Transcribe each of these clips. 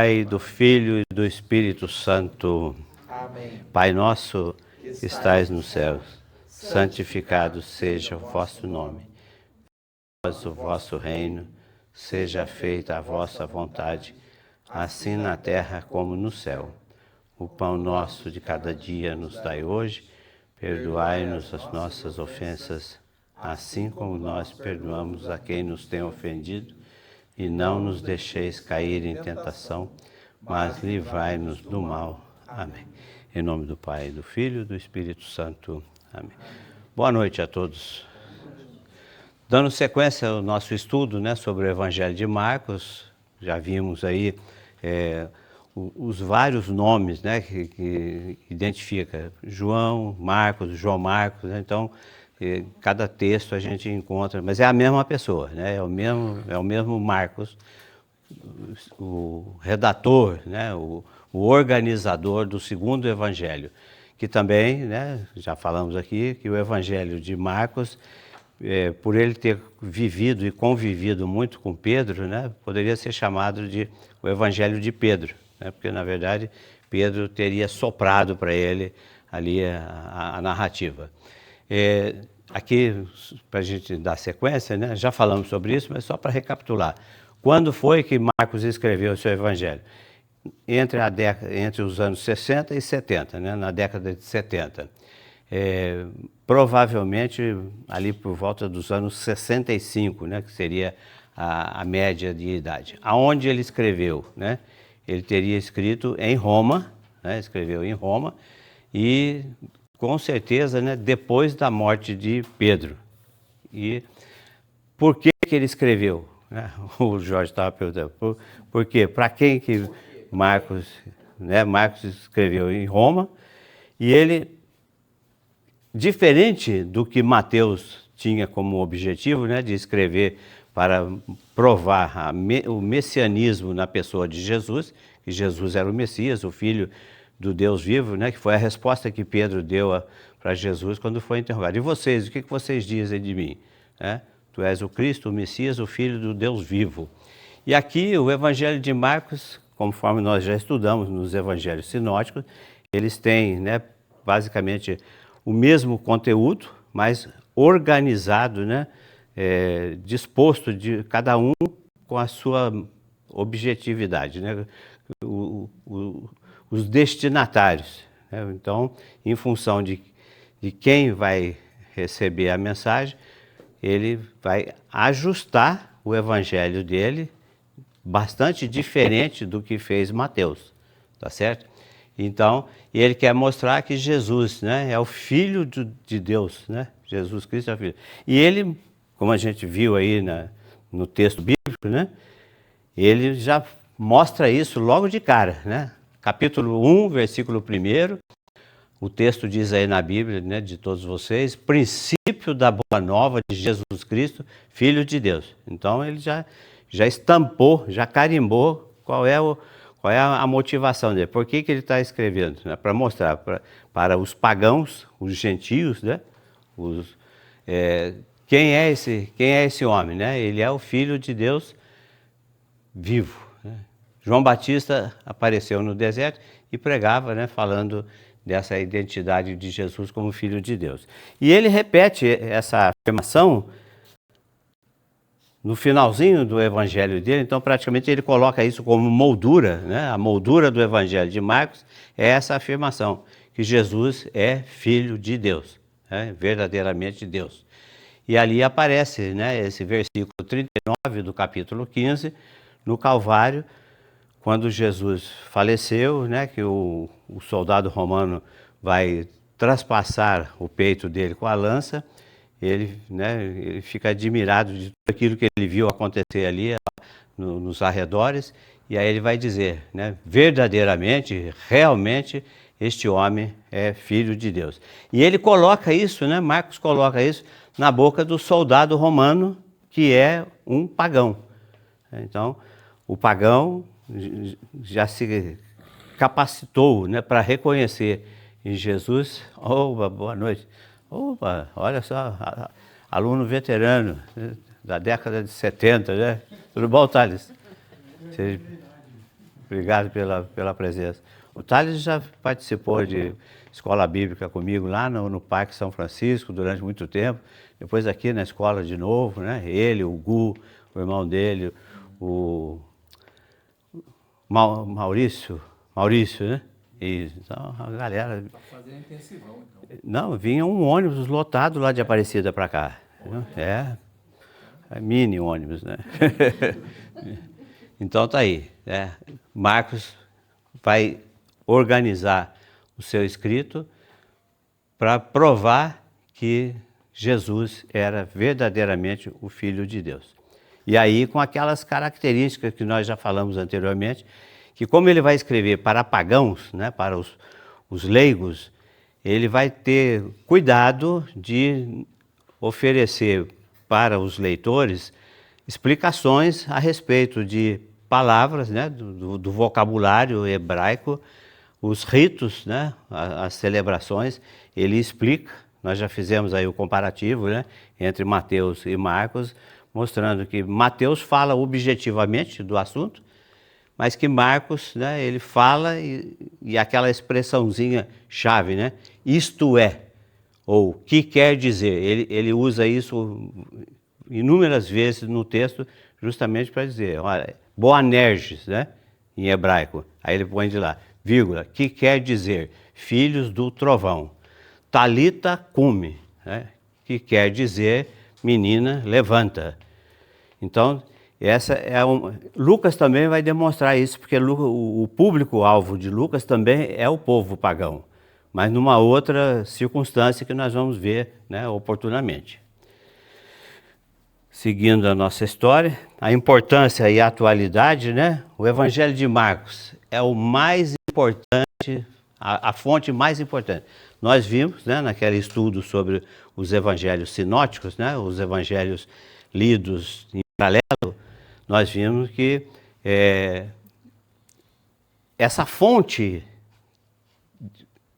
Pai, do Filho e do Espírito Santo. Amém. Pai nosso, que estais nos céus, santificado seja o vosso nome. Venha o vosso reino, seja feita a vossa vontade, assim na terra como no céu. O pão nosso de cada dia nos dai hoje, perdoai-nos as nossas ofensas, assim como nós perdoamos a quem nos tem ofendido, e não nos deixeis cair em tentação, mas livrai-nos do mal. Amém. Em nome do Pai, do Filho e do Espírito Santo. Amém. Boa noite a todos. Dando sequência ao nosso estudo, né, sobre o Evangelho de Marcos, já vimos aí os vários nomes, né, que identifica João, Marcos, João Marcos, né, então cada texto a gente encontra, mas é a mesma pessoa, né, é o mesmo Marcos, o redator, né, o organizador do segundo Evangelho, que também, né, já falamos aqui, que o Evangelho de Marcos, por ele ter vivido e convivido muito com Pedro, né, poderia ser chamado de o Evangelho de Pedro, né, porque na verdade Pedro teria soprado para ele ali a narrativa. Aqui, para a gente dar sequência, né, já falamos sobre isso, mas só para recapitular. Quando foi que Marcos escreveu o seu Evangelho? Entre os anos 60 e 70, né, na década de 70. Provavelmente ali por volta dos anos 65, né, que seria a média de idade. Aonde ele escreveu? Né? Ele teria escrito em Roma, né, escreveu em Roma, e com certeza, né, depois da morte de Pedro. E por que ele escreveu? O Jorge estava perguntando. Por quê? Para quem que Marcos, né, Marcos escreveu em Roma, e ele, diferente do que Mateus tinha como objetivo, né, de escrever para provar o messianismo na pessoa de Jesus, que Jesus era o Messias, o Filho do Deus vivo, né, que foi a resposta que Pedro deu para Jesus quando foi interrogado. E vocês, o que vocês dizem de mim? Tu és o Cristo, o Messias, o Filho do Deus vivo. E aqui o Evangelho de Marcos, conforme nós já estudamos nos Evangelhos sinóticos, eles têm, né, basicamente o mesmo conteúdo, mas organizado, né, disposto de cada um com a sua objetividade, né, os destinatários, né? Então, em função de quem vai receber a mensagem, ele vai ajustar o evangelho dele bastante diferente do que fez Mateus, tá certo? Então, ele quer mostrar que Jesus, né, é o Filho de Deus, né? Jesus Cristo é o Filho. E ele, como a gente viu aí no texto bíblico, né, ele já mostra isso logo de cara, né? Capítulo 1, versículo 1, o texto diz aí na Bíblia, né, de todos vocês, princípio da boa nova de Jesus Cristo, Filho de Deus. Então ele já estampou, já carimbou qual é a motivação dele. Por que ele está escrevendo? Né? Para mostrar para os pagãos, os gentios, né, quem é esse homem, né? Ele é o Filho de Deus vivo. João Batista apareceu no deserto e pregava, né, falando dessa identidade de Jesus como Filho de Deus. E ele repete essa afirmação no finalzinho do Evangelho dele, então praticamente ele coloca isso como moldura, né? A moldura do Evangelho de Marcos é essa afirmação, que Jesus é Filho de Deus, né? Verdadeiramente Deus. E ali aparece, né, esse versículo 39 do capítulo 15, no Calvário, quando Jesus faleceu, né, que o soldado romano vai traspassar o peito dele com a lança, ele fica admirado de tudo aquilo que ele viu acontecer ali nos arredores, e aí ele vai dizer, né, verdadeiramente, realmente, este homem é Filho de Deus. E ele coloca isso, né, Marcos coloca isso na boca do soldado romano, que é um pagão. Então, o pagão já se capacitou, né, para reconhecer em Jesus. Opa, boa noite. Opa, olha só, aluno veterano, né, da década de 70, né? Tudo bom, Thales? Obrigado pela presença. O Thales já participou de escola bíblica comigo lá no Parque São Francisco durante muito tempo. Depois aqui na escola de novo, né? Ele, o Gu, o irmão dele, o Maurício, né? E então, a galera... Fazer intensivão, então. Não, vinha um ônibus lotado lá de Aparecida para cá. É mini ônibus, né? Então tá aí, né? Marcos vai organizar o seu escrito para provar que Jesus era verdadeiramente o Filho de Deus. E aí com aquelas características que nós já falamos anteriormente, que como ele vai escrever para pagãos, né, para os leigos, ele vai ter cuidado de oferecer para os leitores explicações a respeito de palavras, né, do vocabulário hebraico, os ritos, né, as celebrações, ele explica. Nós já fizemos aí o comparativo, né, entre Mateus e Marcos, mostrando que Mateus fala objetivamente do assunto, mas que Marcos, né, ele fala e aquela expressãozinha chave, né, isto é, ou que quer dizer, ele usa isso inúmeras vezes no texto justamente para dizer, olha, Boanerges, né, em hebraico, aí ele põe de lá, vírgula, que quer dizer filhos do trovão, Talita cume, né, que quer dizer menina levanta. Então, essa é Lucas também vai demonstrar isso, porque o público-alvo de Lucas também é o povo pagão, mas numa outra circunstância que nós vamos ver, né, oportunamente. Seguindo a nossa história, a importância e a atualidade, né? O Evangelho de Marcos é o mais importante, a fonte mais importante. Nós vimos, né, naquele estudo sobre os evangelhos sinóticos, né, os evangelhos lidos em paralelo, nós vimos que essa fonte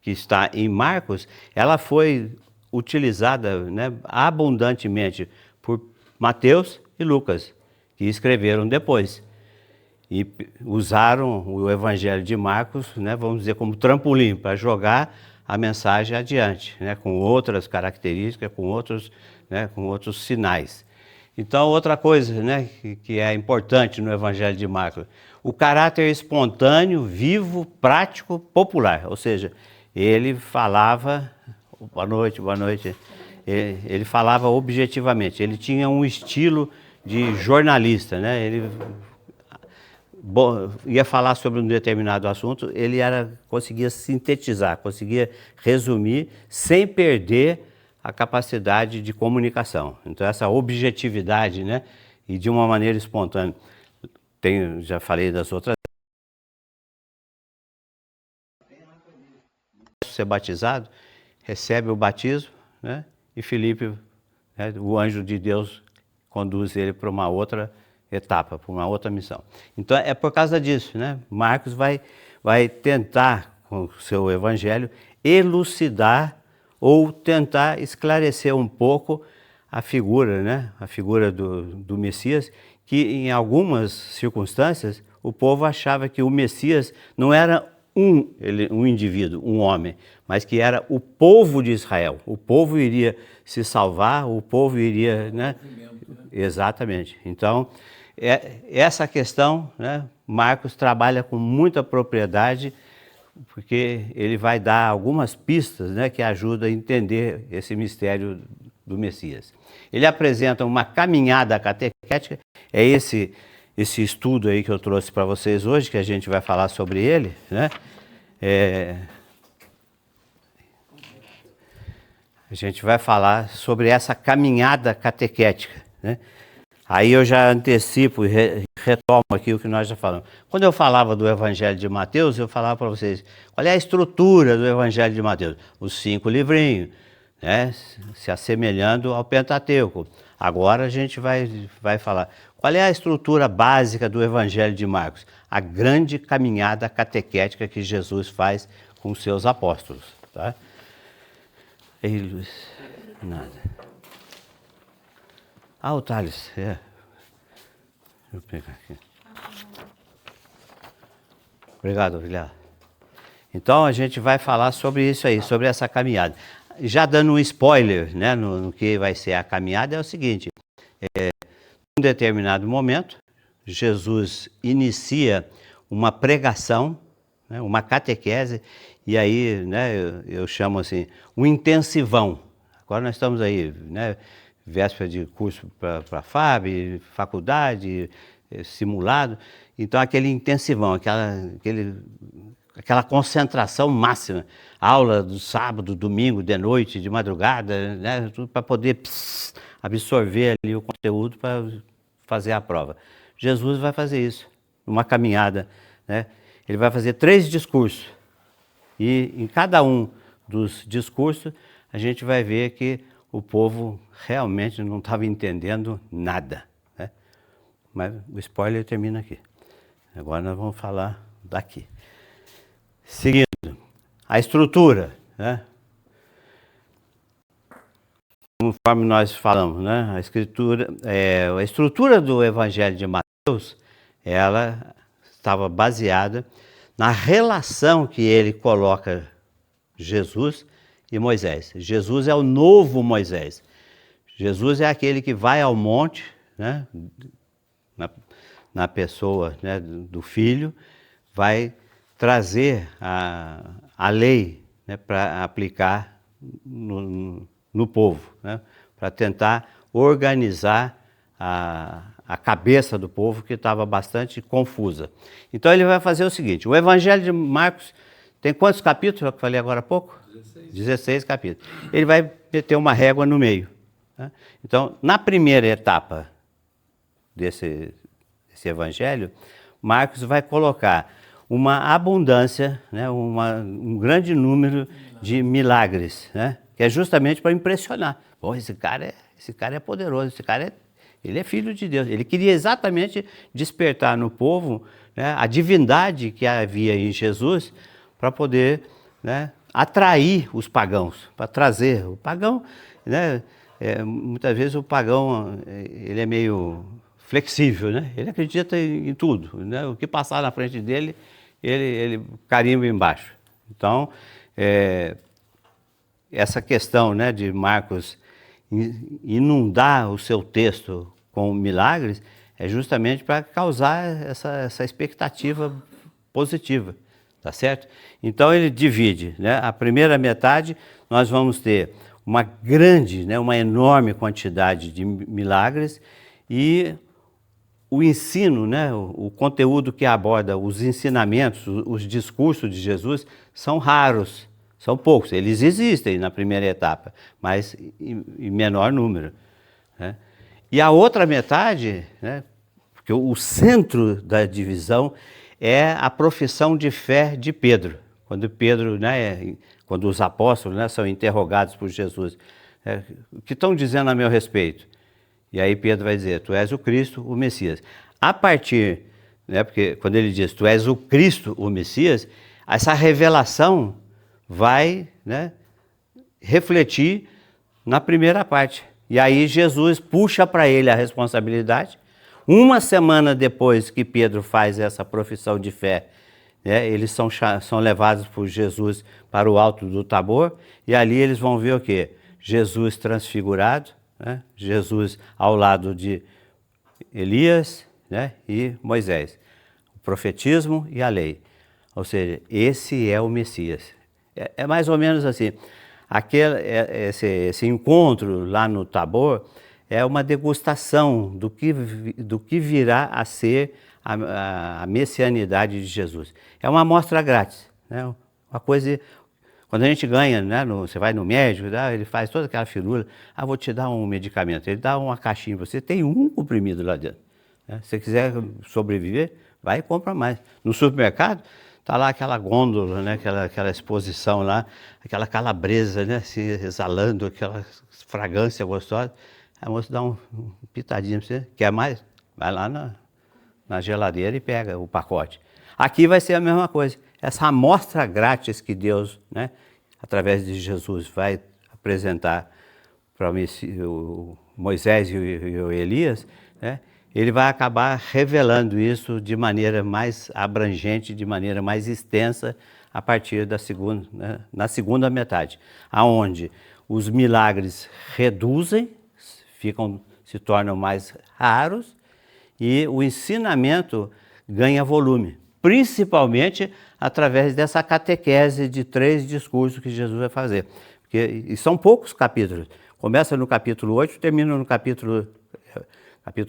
que está em Marcos, ela foi utilizada, né, abundantemente por Mateus e Lucas, que escreveram depois. E usaram o Evangelho de Marcos, né, vamos dizer, como trampolim para jogar a mensagem adiante, né, com outras características, com outros sinais. Então, outra coisa, né, que é importante no Evangelho de Marcos, o caráter espontâneo, vivo, prático, popular. Ou seja, ele falava, boa noite, ele falava objetivamente, ele tinha um estilo de jornalista, né? Ele ia falar sobre um determinado assunto, ele conseguia sintetizar, conseguia resumir, sem perder a capacidade de comunicação. Então essa objetividade, né, e de uma maneira espontânea. Já falei das outras. Ser batizado, recebe o batismo, né, e Filipe, né, o anjo de Deus, conduz ele para uma outra etapa, para uma outra missão. Então é por causa disso, né? Marcos vai tentar, com o seu evangelho, elucidar ou tentar esclarecer um pouco a figura, né? A figura do Messias, que em algumas circunstâncias o povo achava que o Messias não era um indivíduo, um homem, mas que era o povo de Israel. O povo iria se salvar, o povo iria, né? Exatamente. Então, essa questão, né, Marcos trabalha com muita propriedade, porque ele vai dar algumas pistas, né, que ajudam a entender esse mistério do Messias. Ele apresenta uma caminhada catequética, é esse estudo aí que eu trouxe para vocês hoje, que a gente vai falar sobre ele, né? A gente vai falar sobre essa caminhada catequética, né? Aí eu já antecipo e retomo aqui o que nós já falamos. Quando eu falava do Evangelho de Mateus, eu falava para vocês, qual é a estrutura do Evangelho de Mateus? Os 5 livrinhos, né, se assemelhando ao Pentateuco. Agora a gente vai falar, qual é a estrutura básica do Evangelho de Marcos? A grande caminhada catequética que Jesus faz com os seus apóstolos. Tá? Ei, Luiz, nada. Ah, o Thales, Deixa eu pegar aqui. Obrigado, Vilela. Então a gente vai falar sobre isso aí, sobre essa caminhada. Já dando um spoiler, né, no que vai ser a caminhada, é o seguinte: em um determinado momento, Jesus inicia uma pregação, né, uma catequese, e aí, né, eu chamo assim, um intensivão. Agora nós estamos aí, né, véspera de curso para FAB, faculdade, simulado, então aquele intensivão, aquela concentração máxima, aula do sábado, domingo, de noite, de madrugada, né, tudo para poder absorver ali o conteúdo para fazer a prova. Jesus vai fazer isso, uma caminhada, né? Ele vai fazer 3 discursos, e em cada um dos discursos a gente vai ver que o povo realmente não estava entendendo nada, né? Mas o spoiler termina aqui. Agora nós vamos falar daqui. Seguindo, a estrutura, né? Conforme nós falamos, né? A estrutura do Evangelho de Mateus, ela estava baseada na relação que ele coloca Jesus e Moisés. Jesus é o novo Moisés. Jesus é aquele que vai ao monte, né? Na pessoa, né, do Filho, vai trazer a lei, né, para aplicar no povo, né, para tentar organizar a cabeça do povo, que estava bastante confusa. Então ele vai fazer o seguinte: o Evangelho de Marcos tem quantos capítulos, eu falei agora há pouco? 16 capítulos. Ele vai meter uma régua no meio, né? Então, na primeira etapa desse Evangelho, Marcos vai colocar uma abundância, né, um grande número de milagres, né, que é justamente para impressionar. Pô, esse cara é poderoso, ele é filho de Deus. Ele queria exatamente despertar no povo, né, a divindade que havia em Jesus, para poder, né, atrair os pagãos, para trazer o pagão, né, muitas vezes o pagão ele é meio flexível, né? Ele acredita em tudo, né? O que passar na frente dele, ele carimba embaixo. Então, essa questão, né, de Marcos inundar o seu texto com milagres é justamente para causar essa expectativa positiva, tá certo? Então ele divide, né? A primeira metade nós vamos ter uma grande, né, uma enorme quantidade de milagres, e o ensino, né, o conteúdo que aborda os ensinamentos, os discursos de Jesus são raros, são poucos. Eles existem na primeira etapa, mas em menor número, né? E a outra metade, né, porque o centro da divisão é a profissão de fé de Pedro. Quando Pedro, né, quando os apóstolos, né, são interrogados por Jesus, o que estão dizendo a meu respeito? E aí Pedro vai dizer: tu és o Cristo, o Messias. A partir, né, porque quando ele diz tu és o Cristo, o Messias, essa revelação vai, né, refletir na primeira parte. E aí Jesus puxa para ele a responsabilidade. Uma semana depois que Pedro faz essa profissão de fé, né, eles são levados por Jesus para o alto do Tabor, e ali eles vão ver o quê? Jesus transfigurado, né? Jesus ao lado de Elias, né, e Moisés, o profetismo e a lei. Ou seja, esse é o Messias. É mais ou menos assim. Esse encontro lá no Tabor é uma degustação do que virá a ser a messianidade de Jesus. É uma amostra grátis, né? Uma coisa. Quando a gente ganha, né, você vai no médico, ele faz toda aquela firula, vou te dar um medicamento, ele dá uma caixinha para você, tem um comprimido lá dentro, né? Se você quiser sobreviver, vai e compra mais. No supermercado, está lá aquela gôndola, né, aquela exposição lá, aquela calabresa, né, se exalando, aquela fragrância gostosa, a moça dá um pitadinho para você, quer mais? Vai lá na geladeira e pega o pacote. Aqui vai ser a mesma coisa. Essa amostra grátis que Deus, né, através de Jesus, vai apresentar para o Moisés e o Elias, né, ele vai acabar revelando isso de maneira mais abrangente, de maneira mais extensa, a partir da segunda, né, na segunda metade, aonde os milagres reduzem, se tornam mais raros, e o ensinamento ganha volume, principalmente através dessa catequese de 3 discursos que Jesus vai fazer. E são poucos capítulos. Começa no capítulo 8, termina no capítulo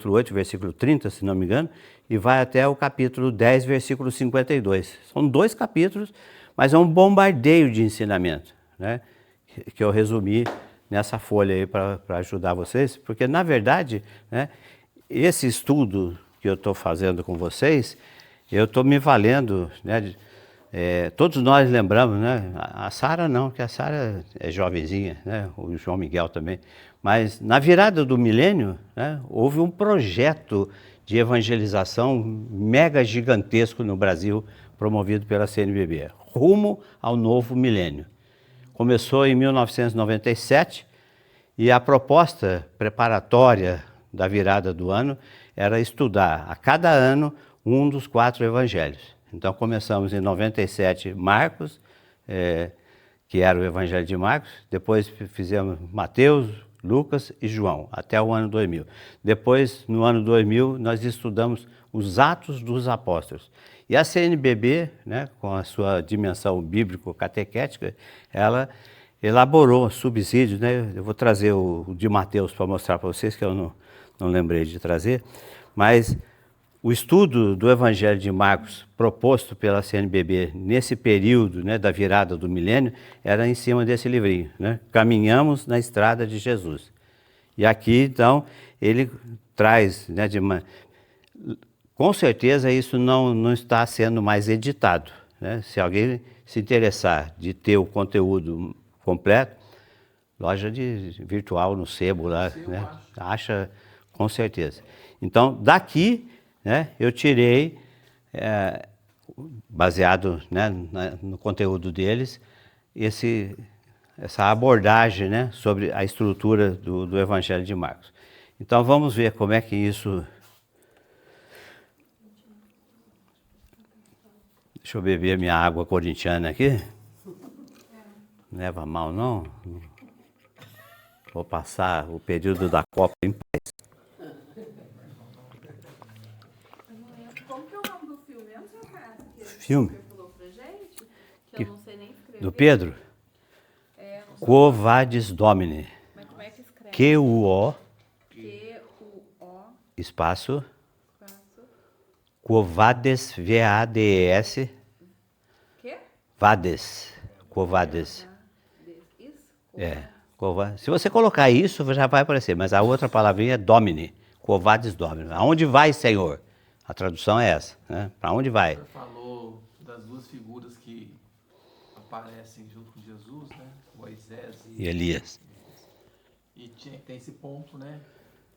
8, versículo 30, se não me engano, e vai até o capítulo 10, versículo 52. São 2 capítulos, mas é um bombardeio de ensinamento, né? Que eu resumi nessa folha aí para ajudar vocês, porque na verdade, né, esse estudo que eu estou fazendo com vocês, eu estou me valendo, né, todos nós lembramos, né, a Sara não, porque a Sara é jovenzinha, né, o João Miguel também, mas na virada do milênio, né, houve um projeto de evangelização mega gigantesco no Brasil, promovido pela CNBB, rumo ao novo milênio. Começou em 1997 e a proposta preparatória da virada do ano era estudar a cada ano um dos 4 evangelhos. Então começamos em 97 Marcos, que era o evangelho de Marcos, depois fizemos Mateus, Lucas e João, até o ano 2000. Depois, no ano 2000, nós estudamos os Atos dos Apóstolos. E a CNBB, né, com a sua dimensão bíblico-catequética, ela elaborou subsídios, né? Eu vou trazer o de Mateus para mostrar para vocês, que eu não lembrei de trazer, mas o estudo do Evangelho de Marcos proposto pela CNBB nesse período, né, da virada do milênio era em cima desse livrinho, né? Caminhamos na estrada de Jesus. E aqui, então, ele traz, né, com certeza isso não está sendo mais editado, né? Se alguém se interessar de ter o conteúdo completo, loja de virtual no sebo lá, né? Acha com certeza. Então, daqui, né, eu tirei, baseado, né, no conteúdo deles, essa abordagem, né, sobre a estrutura do Evangelho de Marcos. Então vamos ver como é que isso... Deixa eu beber minha água corintiana aqui. Não leva mal não. Vou passar o período da Copa em paz. Como que é o nome do filme mesmo, seu cara? Filme? Que você falou pra gente, que eu não sei nem escrever. Do Pedro? Quo Vadis Domini. Mas como é que escreve? Q-U-O, Q-U-O, espaço, espaço, Quo Vadis, V-A-D-E-S, quê? Vades, Quo Vadis. Isso? Se você colocar isso, já vai aparecer, mas a outra palavrinha é Domini, Quo Vadis Domini. Aonde vai, Senhor? A tradução é essa, né? Para onde vai? Você falou das 2 figuras que aparecem junto com Jesus, né? Moisés E Elias. E tem esse ponto, né?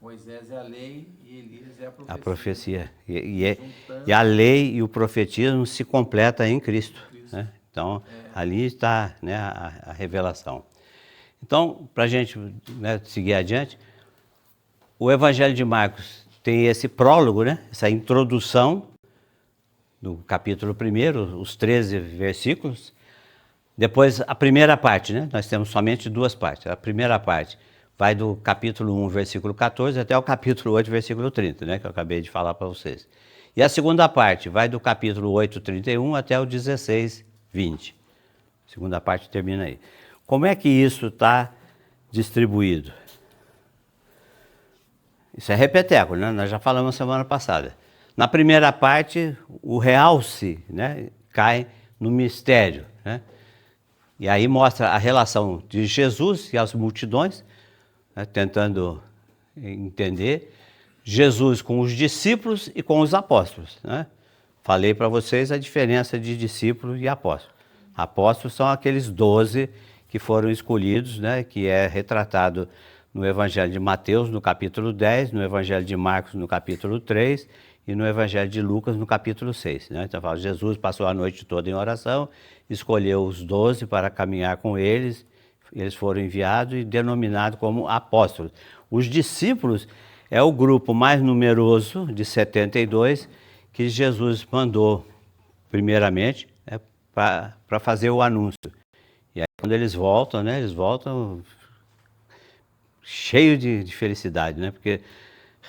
Moisés é a lei e Elias é a profecia. A profecia. E a lei e o profetismo se completam em Cristo. Né? Então, ali está, né, a revelação. Então, para a gente, né, seguir adiante, o Evangelho de Marcos tem esse prólogo, né, essa introdução, no capítulo 1, os 13 versículos. Depois, a primeira parte, né, nós temos somente 2 partes. A primeira parte vai do capítulo 1, versículo 14, até o capítulo 8, versículo 30, né, que eu acabei de falar para vocês. E a segunda parte vai do capítulo 8, 31, até o 16, 20. A segunda parte termina aí. Como é que isso está distribuído? Isso é repeteco, né? Nós já falamos semana passada. Na primeira parte, o realce, né, cai no mistério, né? E aí mostra a relação de Jesus e as multidões, né, tentando entender Jesus com os discípulos e com os apóstolos, né? Falei para vocês a diferença de discípulo e apóstolo. Apóstolos são aqueles 12 que foram escolhidos, né, que é retratado no Evangelho de Mateus, no capítulo 10, no Evangelho de Marcos, no capítulo 3 e no Evangelho de Lucas, no capítulo 6. Né? Então, fala, Jesus passou a noite toda em oração, escolheu os 12 para caminhar com eles, eles foram enviados e denominados como apóstolos. Os discípulos é o grupo mais numeroso, de 72, que Jesus mandou, primeiramente, para fazer o anúncio. E aí, quando eles voltam, né, eles voltam cheios de felicidade, né, porque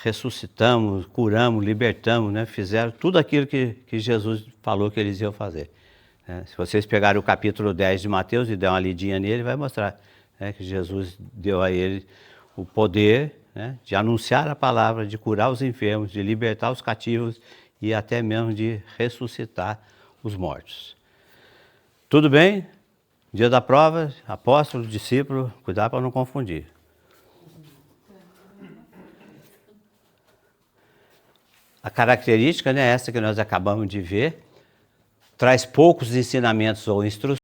ressuscitamos, curamos, libertamos, né, fizeram tudo aquilo que Jesus falou que eles iam fazer. Se vocês pegarem o capítulo 10 de Mateus e der uma lidinha nele, vai mostrar, né, que Jesus deu a ele o poder, né, de anunciar a palavra, de curar os enfermos, de libertar os cativos e até mesmo de ressuscitar os mortos. Tudo bem? Dia da prova, apóstolo, discípulo, cuidado para não confundir. A característica, né, essa que nós acabamos de ver, traz poucos ensinamentos ou instruções.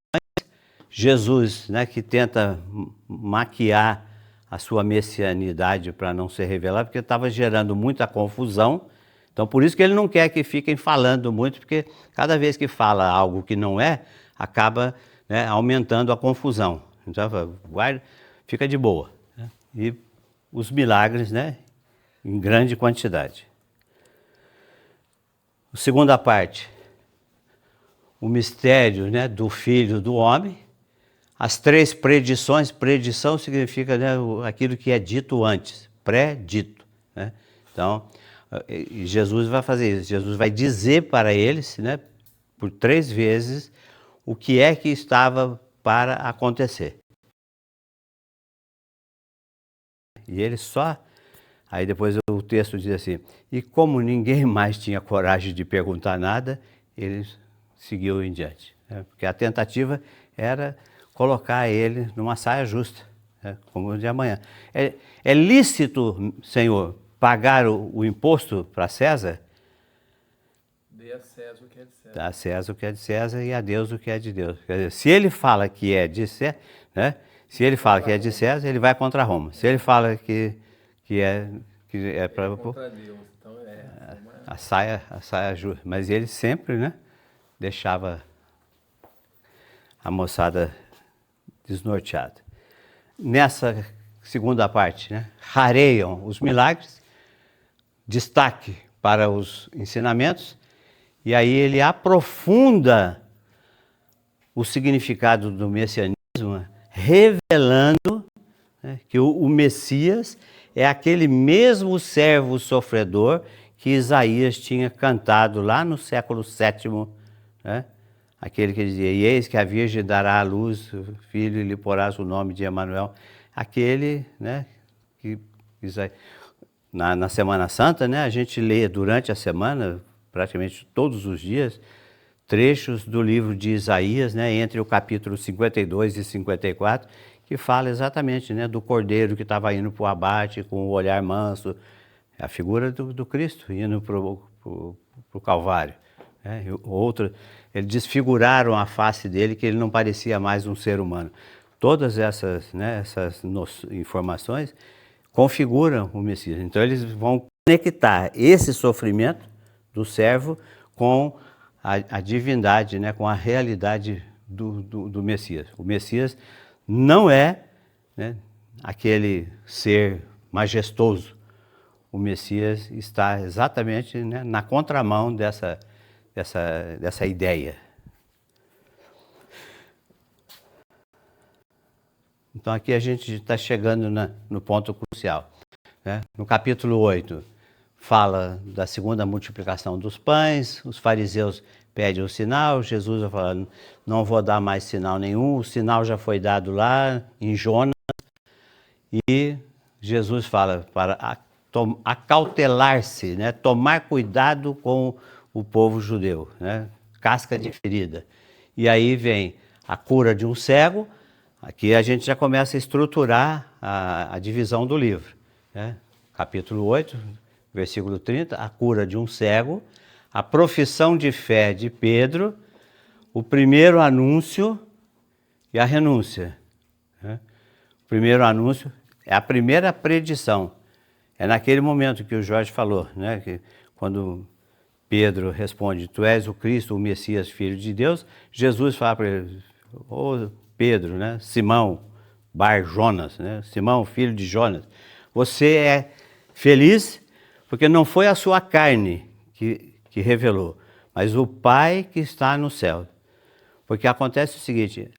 Jesus, né, que tenta maquiar a sua messianidade para não ser revelado, porque estava gerando muita confusão. Então, por isso que ele não quer que fiquem falando muito, porque cada vez que fala algo que não é, acaba, né, aumentando a confusão. Então, guarda, fica de boa. Né? E os milagres, né, em grande quantidade. A segunda parte, o mistério, né, do Filho do Homem. As 3 predições, predição significa, né, aquilo que é dito antes, pré-dito. Né? Então, Jesus vai fazer isso, Jesus vai dizer para eles, né, por 3 vezes, o que é que estava para acontecer. E ele só... Aí depois o texto diz assim, e como ninguém mais tinha coragem de perguntar nada, ele seguiu em diante. Né? Porque a tentativa era colocar ele numa saia justa, né? Como o de amanhã. É lícito, Senhor, pagar o imposto para César? Dê a César o que é de César. Dá a César o que é de César e a Deus o que é de Deus. Quer dizer, se ele fala que é de César, né? Se ele fala que é de César, ele vai contra Roma. Se ele fala que é para contra Deus, então a saia justa. Mas ele sempre, né, deixava a moçada desnorteada. Nessa segunda parte, né, rareiam os milagres, destaque para os ensinamentos, e aí ele aprofunda o significado do messianismo, revelando, né, que o Messias é aquele mesmo servo sofredor que Isaías tinha cantado lá no século VII, né? Aquele que dizia, e eis que a Virgem dará à luz o filho e lhe porás o nome de Emanuel. Aquele, né, que na Semana Santa, né, a gente lê durante a semana, praticamente todos os dias, trechos do livro de Isaías, né, entre o capítulo 52 e 54, que fala exatamente, né, do cordeiro que estava indo para o abate com o olhar manso, a figura do Cristo indo para o Calvário. Né? Eles desfiguraram a face dele, que ele não parecia mais um ser humano. Todas essas, né, informações configuram o Messias. Então eles vão conectar esse sofrimento do servo com a divindade, né, com a realidade do Messias. O Messias não é, né, aquele ser majestoso. O Messias está exatamente, né, na contramão dessa ideia. Então aqui a gente está chegando no ponto crucial. Né? No capítulo 8, fala da segunda multiplicação dos pães, os fariseus pedem o sinal, Jesus vai falando, não vou dar mais sinal nenhum, o sinal já foi dado lá em Jonas, e Jesus fala para acautelar-se, né? Tomar cuidado com o povo judeu, né? Casca de ferida. E aí vem a cura de um cego, aqui a gente já começa a estruturar a divisão do livro. Né? Capítulo 8, versículo 30, a cura de um cego, a profissão de fé de Pedro, o primeiro anúncio e a renúncia. Né? O primeiro anúncio é a primeira predição. É naquele momento que o Jorge falou, né? Que quando Pedro responde, tu és o Cristo, o Messias, Filho de Deus, Jesus fala para ele, ô Pedro, né? Simão, Bar Jonas, né? Simão, filho de Jonas, você Feliz porque não foi a sua carne que revelou, mas o Pai que está no céu. Porque acontece o seguinte,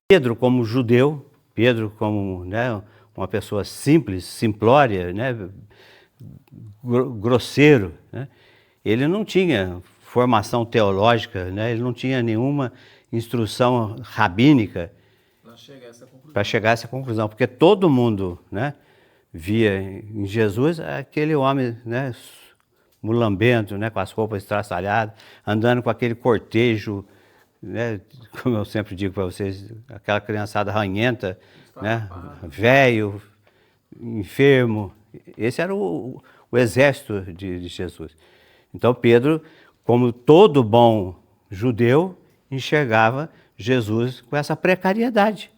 Pedro como judeu, Pedro como, né, uma pessoa simples, simplória, né, grosseiro, né, ele não tinha formação teológica, né, ele não tinha nenhuma instrução rabínica para chegar a essa conclusão, porque todo mundo, né, via em Jesus aquele homem, né, mulambento, né, com as roupas estraçalhadas, andando com aquele cortejo, né, como eu sempre digo para vocês, aquela criançada ranhenta, né, velho, enfermo. Esse era o exército de Jesus. Então Pedro, como todo bom judeu, enxergava Jesus com essa precariedade.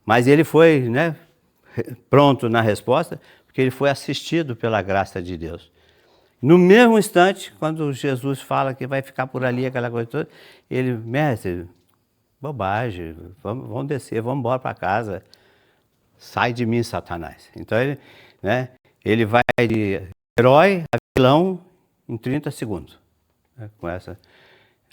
Mas ele foi, né, pronto na resposta, porque ele foi assistido pela graça de Deus. No mesmo instante, quando Jesus fala que vai ficar por ali, aquela coisa toda, ele, mestre, bobagem, vamos descer, vamos embora para casa, sai de mim, Satanás. Então ele, né, ele vai de herói a vilão em 30 segundos. Né, com essa,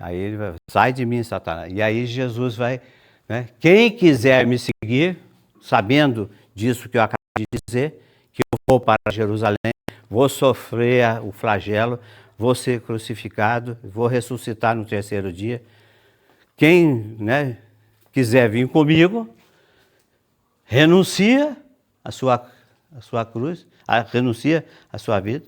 aí ele vai, sai de mim, Satanás. E aí Jesus vai, né, quem quiser me seguir, sabendo disso que eu acabei de dizer, que eu vou para Jerusalém, vou sofrer o flagelo, vou ser crucificado, vou ressuscitar no terceiro dia. Quem, né, quiser vir comigo, renuncia a sua cruz, renuncia a sua vida,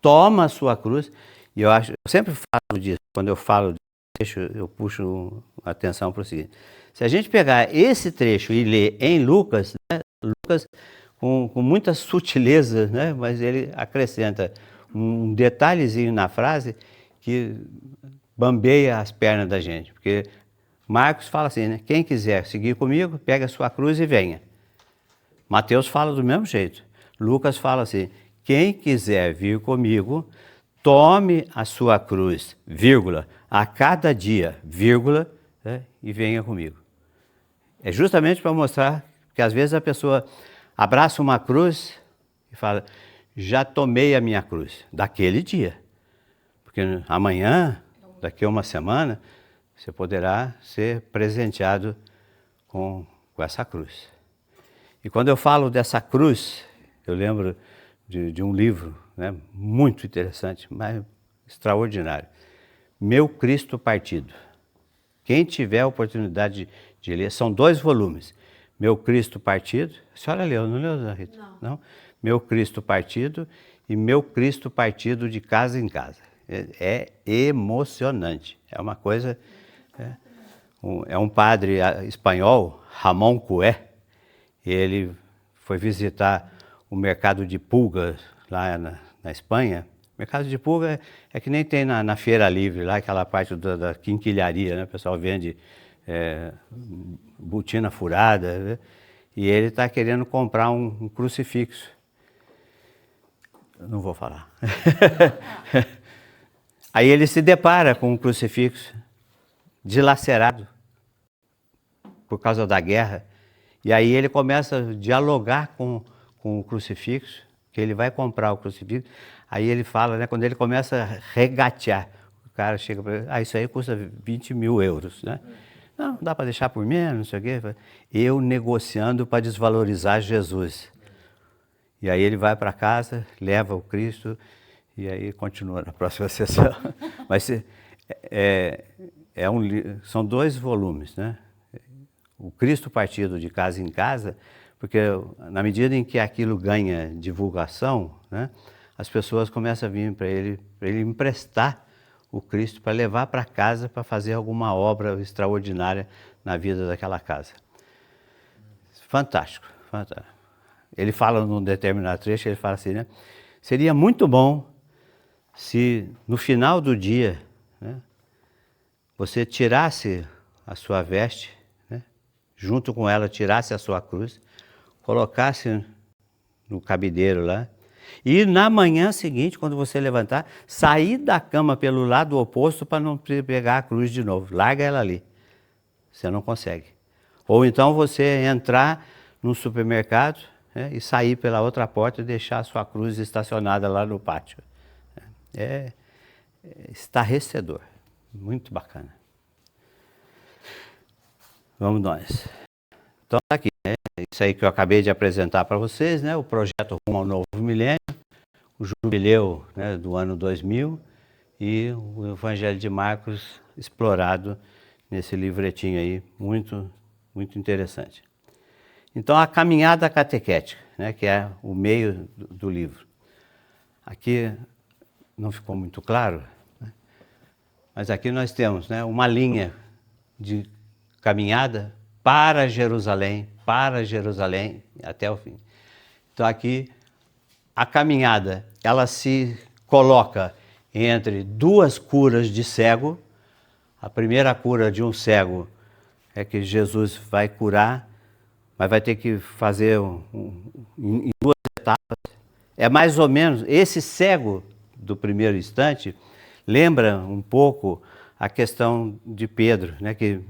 toma a sua cruz. E eu sempre falo disso, quando eu falo disso, eu puxo a atenção para o seguinte. Se a gente pegar esse trecho e ler em Lucas, né, Lucas com muita sutileza, né, mas ele acrescenta um detalhezinho na frase que bambeia as pernas da gente. Porque Marcos fala assim, né, quem quiser seguir comigo, pega a sua cruz e venha. Mateus fala do mesmo jeito. Lucas fala assim, quem quiser vir comigo, tome a sua cruz, vírgula, a cada dia, vírgula, né, e venha comigo. É justamente para mostrar que às vezes a pessoa abraça uma cruz e fala, já tomei a minha cruz, daquele dia. Porque amanhã, daqui a uma semana, você poderá ser presenteado com essa cruz. E quando eu falo dessa cruz, eu lembro de um livro, né, muito interessante, mas extraordinário. Meu Cristo Partido. Quem tiver a oportunidade de ler, são 2 volumes. Meu Cristo Partido, a senhora leu, não leu, Dona Rita? Não. Meu Cristo Partido e Meu Cristo Partido de Casa em Casa. É emocionante, é uma coisa... É um padre espanhol, Ramón Cué, ele foi visitar o mercado de pulgas lá na Espanha. O mercado de pulga é que nem tem na Feira Livre, lá aquela parte da quinquilharia, né? O pessoal vende botina furada, né? E ele está querendo comprar um crucifixo. Eu não vou falar. Aí ele se depara com um crucifixo dilacerado por causa da guerra. E aí ele começa a dialogar com o crucifixo, que ele vai comprar o crucifixo. Aí ele fala, né, quando ele começa a regatear, o cara chega para ele, isso aí custa 20 mil euros, né? Não, dá para deixar por menos, não sei o quê. Eu negociando para desvalorizar Jesus. E aí ele vai para casa, leva o Cristo, e aí continua na próxima sessão. Mas são 2 volumes, né? O Cristo Partido de Casa em Casa, porque na medida em que aquilo ganha divulgação, né, as pessoas começam a vir para ele emprestar o Cristo para levar para casa para fazer alguma obra extraordinária na vida daquela casa. Fantástico, fantástico. Ele fala num determinado trecho, ele fala assim, né, seria muito bom se no final do dia, né, você tirasse a sua veste, né, junto com ela tirasse a sua cruz, colocasse no cabideiro lá, e na manhã seguinte, quando você levantar, sair da cama pelo lado oposto para não pegar a cruz de novo. Larga ela ali. Você não consegue. Ou então você entrar no supermercado, né, e sair pela outra porta e deixar a sua cruz estacionada lá no pátio. É estarrecedor, muito bacana. Vamos nós. Então tá aqui, né? Isso aí que eu acabei de apresentar para vocês, né? O projeto Rumo ao Novo Milênio, o jubileu, né, do ano 2000 e o Evangelho de Marcos explorado nesse livretinho aí, muito, muito interessante. Então a caminhada catequética, né, que é o meio do livro. Aqui não ficou muito claro, né? Mas aqui nós temos, né, uma linha de caminhada para Jerusalém até o fim. Então aqui a caminhada, ela se coloca entre duas curas de cego. A primeira cura de um cego é que Jesus vai curar, mas vai ter que fazer em duas etapas. É mais ou menos, esse cego do primeiro instante lembra um pouco a questão de Pedro, né, que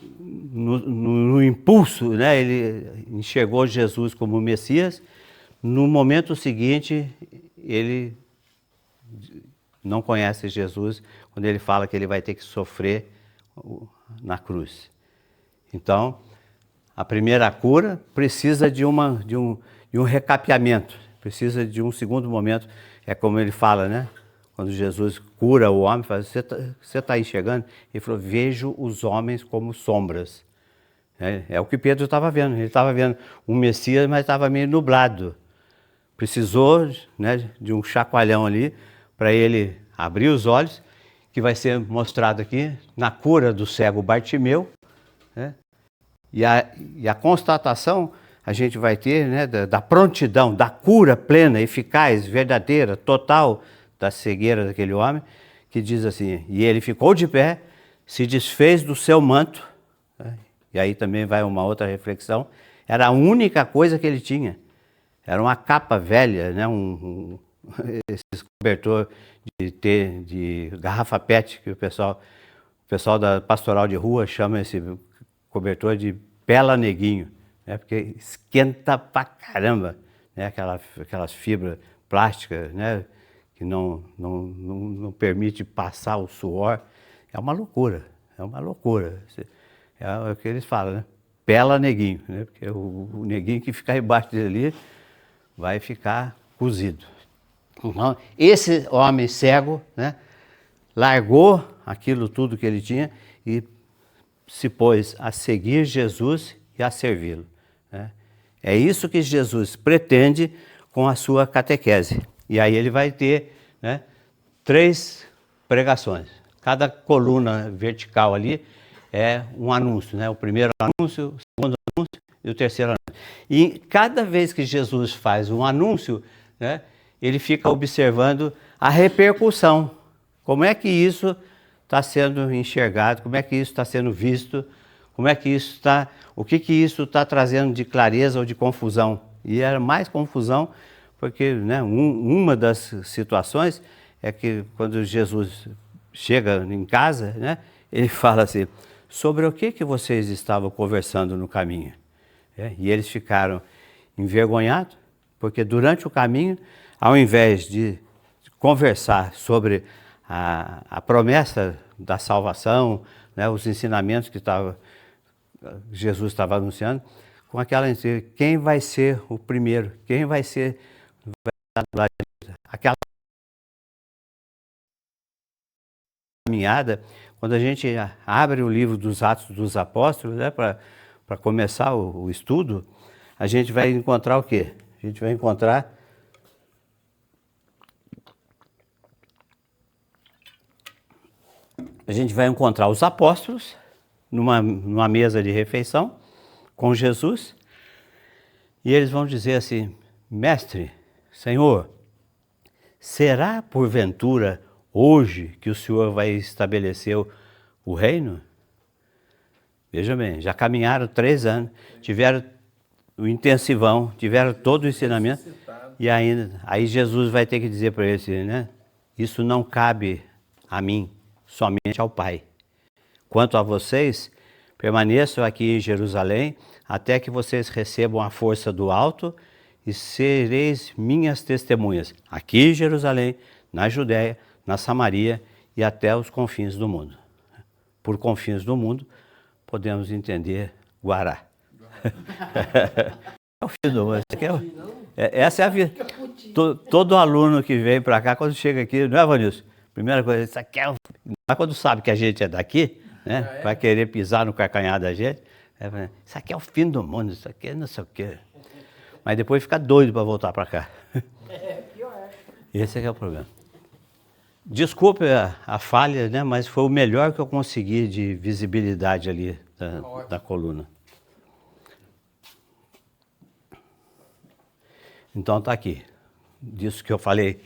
no impulso, né, ele enxergou Jesus como Messias. No momento seguinte, ele não conhece Jesus quando ele fala que ele vai ter que sofrer na cruz. Então, a primeira cura precisa de um recapeamento, precisa de um segundo momento. É como ele fala, né? Quando Jesus cura o homem, fala: você está enxergando? Ele falou: vejo os homens como sombras. É o que Pedro estava vendo. Ele estava vendo um Messias, mas estava meio nublado. Precisou, né, de um chacoalhão ali para ele abrir os olhos, que vai ser mostrado aqui na cura do cego Bartimeu, né? E a constatação a gente vai ter, né, da prontidão, da cura plena, eficaz, verdadeira, total da cegueira daquele homem, que diz assim: e ele ficou de pé, se desfez do seu manto, né? E aí também vai uma outra reflexão, era a única coisa que ele tinha, era uma capa velha, né, esse cobertor de garrafa PET, que o pessoal da pastoral de rua chama esse cobertor de pela neguinho, né, porque esquenta pra caramba, né, aquelas fibras plásticas, né, que não permite passar o suor. É uma loucura, é uma loucura. É o que eles falam, né? Pela neguinho, né? Porque o neguinho que ficar embaixo dele vai ficar cozido. Então, esse homem cego, né, largou aquilo tudo que ele tinha e se pôs a seguir Jesus e a servi-lo, né? É isso que Jesus pretende com a sua catequese. E aí ele vai ter, né, 3 pregações. Cada coluna vertical ali é um anúncio, né? O primeiro anúncio, o segundo anúncio e o terceiro anúncio. E cada vez que Jesus faz um anúncio, né, ele fica observando a repercussão. Como é que isso está sendo enxergado, como é que isso está sendo visto, como é que isso está, o que isso está trazendo de clareza ou de confusão. E era mais confusão porque, né, uma das situações é que quando Jesus chega em casa, né, ele fala assim: sobre o que vocês estavam conversando no caminho? E eles ficaram envergonhados, porque durante o caminho, ao invés de conversar sobre a promessa da salvação, né, os ensinamentos que Jesus estava anunciando, com aquela quem vai ser o primeiro, quem vai ser aquela caminhada. Quando a gente abre o livro dos Atos dos Apóstolos, né, para começar o estudo, a gente vai encontrar o quê? A gente vai encontrar os apóstolos numa mesa de refeição com Jesus, e eles vão dizer assim: mestre, Senhor, será porventura hoje que o Senhor vai estabelecer o reino? Veja bem, já caminharam 3 anos, tiveram o intensivão, tiveram todo o ensinamento, e aí Jesus vai ter que dizer para eles, né? Isso não cabe a mim, somente ao Pai. Quanto a vocês, Permaneçam aqui em Jerusalém, até que vocês recebam a força do alto e sereis minhas testemunhas, aqui em Jerusalém, na Judéia, na Samaria e até os confins do mundo. Por confins do mundo, podemos entender Guará. É o fim do mundo. Essa é a vida. Todo aluno que vem para cá, quando chega aqui, não é, Vanilson? Primeira coisa, isso aqui é o... Quando sabe que a gente é daqui, né? Vai querer pisar no calcanhar da gente. Isso aqui é o fim do mundo, isso aqui é não sei o quê. Mas depois fica doido para voltar para cá. Pior. Esse é que é o problema. Desculpe a falha, né? Mas foi o melhor que eu consegui de visibilidade ali da coluna. Então tá aqui. Disso que eu falei.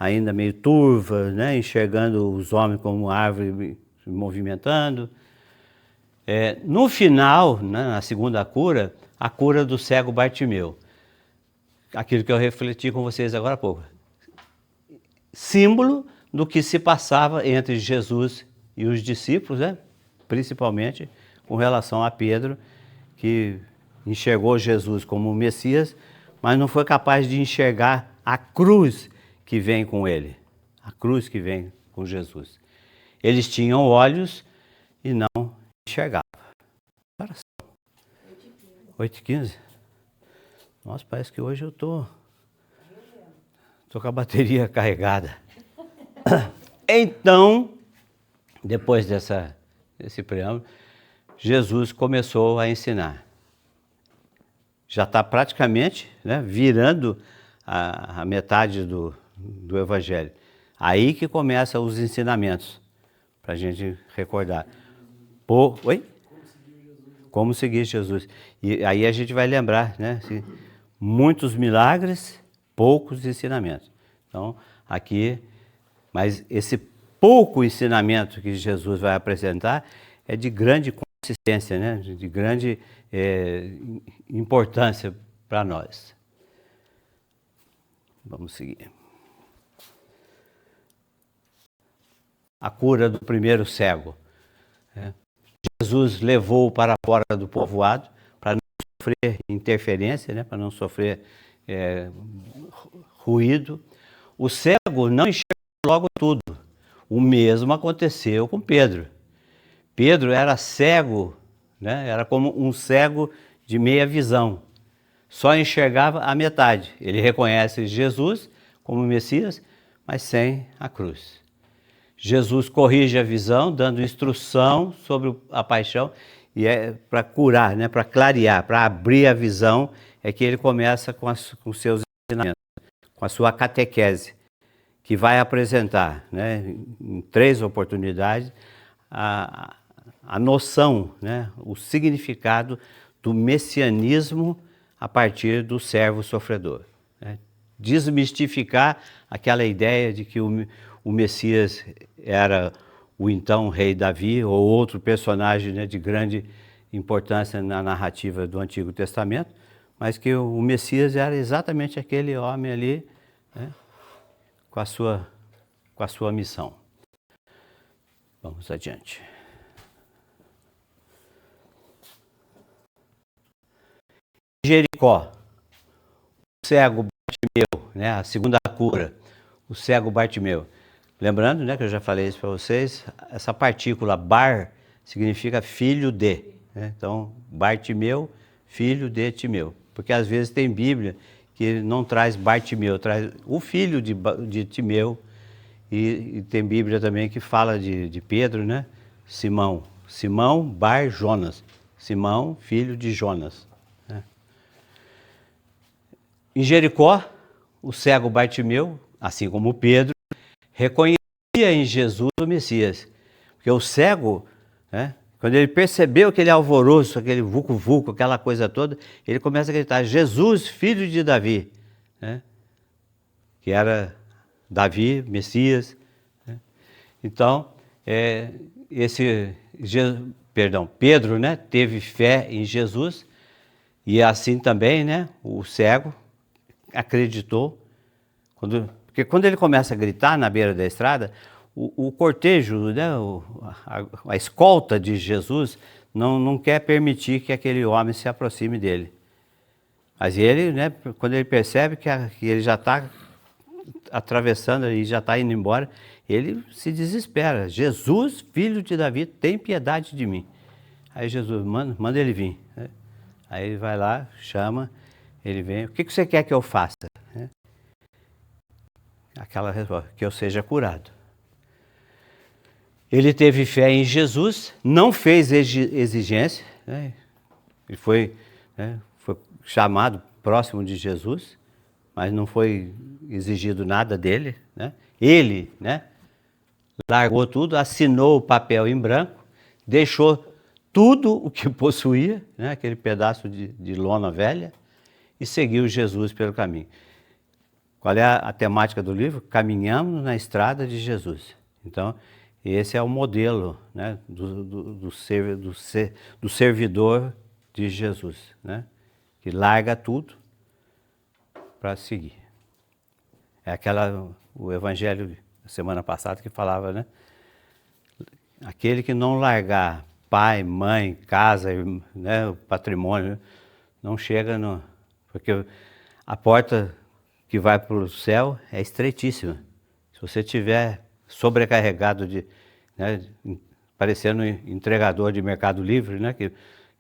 Ainda meio turva, né? Enxergando os homens como árvore se movimentando. No final, né, na segunda cura, a cura do cego Bartimeu. Aquilo que eu refleti com vocês agora há pouco. Símbolo do que se passava entre Jesus e os discípulos, né? Principalmente com relação a Pedro, que enxergou Jesus como o Messias, mas não foi capaz de enxergar a cruz que vem com ele, a cruz que vem com Jesus. Eles tinham olhos e não enxergavam. Agora são 8h15. Nossa, parece que hoje eu tô com a bateria carregada. Então, depois desse preâmbulo, Jesus começou a ensinar. Já está praticamente, né, virando a metade do Evangelho. Aí que começam os ensinamentos, para a gente recordar. Oi? Como seguir Jesus. E aí a gente vai lembrar, né, assim, muitos milagres, poucos ensinamentos. Então, aqui, mas esse pouco ensinamento que Jesus vai apresentar é de grande consistência, né, de grande importância para nós. Vamos seguir. A cura do primeiro cego. Jesus levou-o para fora do povoado para não sofrer interferência, né, para não sofrer ruído. O cego não enxergou logo tudo. O mesmo aconteceu com Pedro. Pedro era cego, né, era como um cego de meia visão. Só enxergava a metade. Ele reconhece Jesus como Messias, mas sem a cruz. Jesus corrige a visão, dando instrução sobre a paixão, e é para curar, né, para clarear, para abrir a visão, é que ele começa com seus ensinamentos, com a sua catequese, que vai apresentar, né, em 3 oportunidades, a noção, né, o significado do messianismo a partir do servo sofredor. Né? Desmistificar aquela ideia de que o Messias era o então rei Davi ou outro personagem, né, de grande importância na narrativa do Antigo Testamento, mas que o Messias era exatamente aquele homem ali, né, com a sua missão. Vamos adiante. Jericó, o cego Bartimeu, né, a segunda cura, o cego Bartimeu. Lembrando, né, que eu já falei isso para vocês, essa partícula bar significa filho de. Né? Então, Bartimeu, filho de Timeu. Porque às vezes tem Bíblia que não traz Bartimeu, traz o filho de Timeu. E tem Bíblia também que fala de Pedro, né? Simão. Simão Bar Jonas. Simão, filho de Jonas. Né? Em Jericó, o cego Bartimeu, assim como Pedro, reconhecia em Jesus o Messias. Porque o cego, né, quando ele percebeu aquele alvoroço, aquele vucu-vucu, aquela coisa toda, ele começa a gritar, Jesus, filho de Davi. Né? Que era Davi, Messias. Né? Então, Pedro, né, teve fé em Jesus, e assim também, né, o cego acreditou. Porque quando ele começa a gritar na beira da estrada, o cortejo, né, a escolta de Jesus não quer permitir que aquele homem se aproxime dele. Mas ele, né, quando ele percebe que ele já está atravessando e já está indo embora, ele se desespera. Jesus, filho de Davi, tem piedade de mim. Aí Jesus manda ele vir. Né? Aí ele vai lá, chama, ele vem. O que você quer que eu faça? Né? Aquela resposta, que eu seja curado. Ele teve fé em Jesus, não fez exigência, né? Ele foi chamado próximo de Jesus, mas não foi exigido nada dele, né? Ele, né, largou tudo, assinou o papel em branco, deixou tudo o que possuía, né, aquele pedaço de lona velha, e seguiu Jesus pelo caminho. Qual é a temática do livro? Caminhamos na estrada de Jesus. Então, esse é o modelo, né, do servidor de Jesus, né, que larga tudo para seguir. É o evangelho da semana passada que falava, né, aquele que não largar pai, mãe, casa, né, o patrimônio, não chega porque a porta que vai para o céu é estreitíssima. Se você tiver sobrecarregado né, parecendo entregador de Mercado Livre, né, que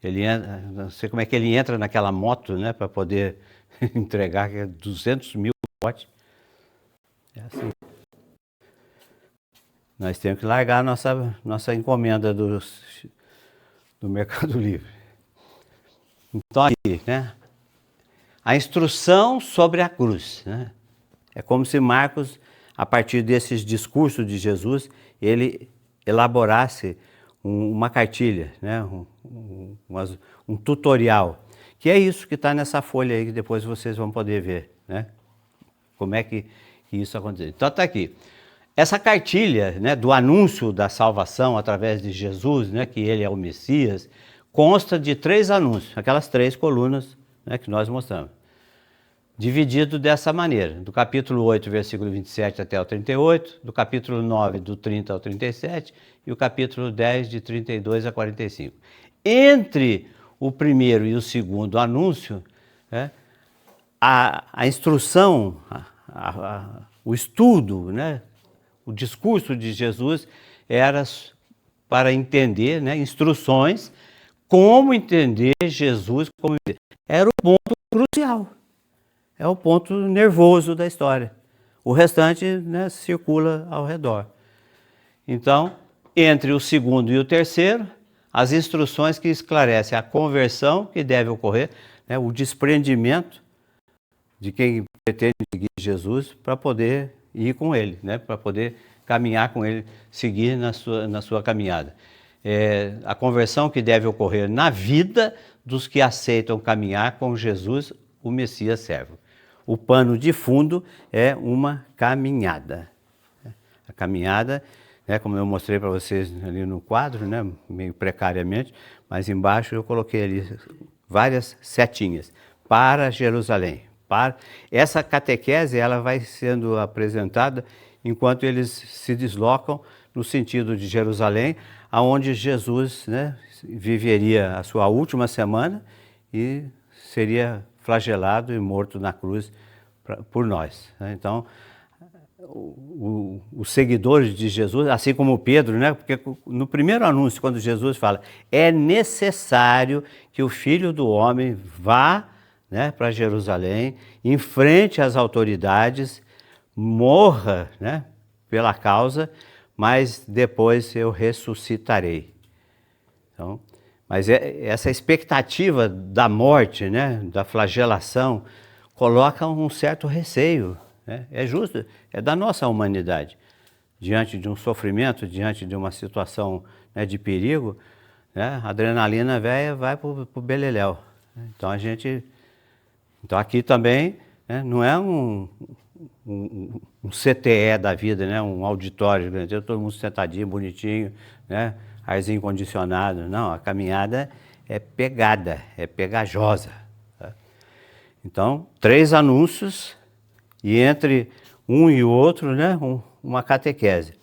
ele entra, não sei como é que ele entra naquela moto, né, para poder entregar 200 mil potes. É assim. Nós temos que largar a nossa encomenda do Mercado Livre. Então aqui, né, a instrução sobre a cruz, né, é como se Marcos, a partir desses discursos de Jesus, ele elaborasse uma cartilha, né? Um tutorial, que é isso que está nessa folha aí, que depois vocês vão poder ver, né? Como é que isso aconteceu. Então está aqui. Essa cartilha, né, do anúncio da salvação através de Jesus, né, que ele é o Messias, consta de 3 anúncios, aquelas 3 colunas, né, que nós mostramos. Dividido dessa maneira, do capítulo 8, versículo 27 até o 38, do capítulo 9, do 30 ao 37, e o capítulo 10, de 32 a 45. Entre o primeiro e o segundo anúncio, né, a instrução, o estudo, né, o discurso de Jesus era para entender, né, instruções, como entender Jesus como era o ponto crucial. É o ponto nervoso da história. O restante, né, circula ao redor. Então, entre o segundo e o terceiro, as instruções que esclarecem a conversão que deve ocorrer, né, o desprendimento de quem pretende seguir Jesus para poder ir com ele, né, para poder caminhar com ele, seguir na sua caminhada. A conversão que deve ocorrer na vida dos que aceitam caminhar com Jesus, o Messias servo. O pano de fundo é uma caminhada. A caminhada, né, como eu mostrei para vocês ali no quadro, né, meio precariamente, mas embaixo eu coloquei ali várias setinhas. Para Jerusalém. Essa catequese ela vai sendo apresentada enquanto eles se deslocam no sentido de Jerusalém, aonde Jesus, né, viveria a sua última semana e seria flagelado e morto na cruz por nós. Então, os seguidores de Jesus, assim como Pedro, né? Porque no primeiro anúncio, quando Jesus fala, é necessário que o Filho do Homem vá, né, para Jerusalém, enfrente as autoridades, morra, né, pela causa, mas depois eu ressuscitarei. Então, mas essa expectativa da morte, né, da flagelação, coloca um certo receio, né? É justo, é da nossa humanidade. Diante de um sofrimento, diante de uma situação, né, de perigo, né, a adrenalina velha vai para o beleléu. Então então aqui também, né, não é um CTE da vida, né, um auditório, né, todo mundo sentadinho, bonitinho, né, arzinho condicionado. Não, a caminhada é pegada, é pegajosa. Tá? Então, 3 anúncios e entre um e o outro, né, uma catequese.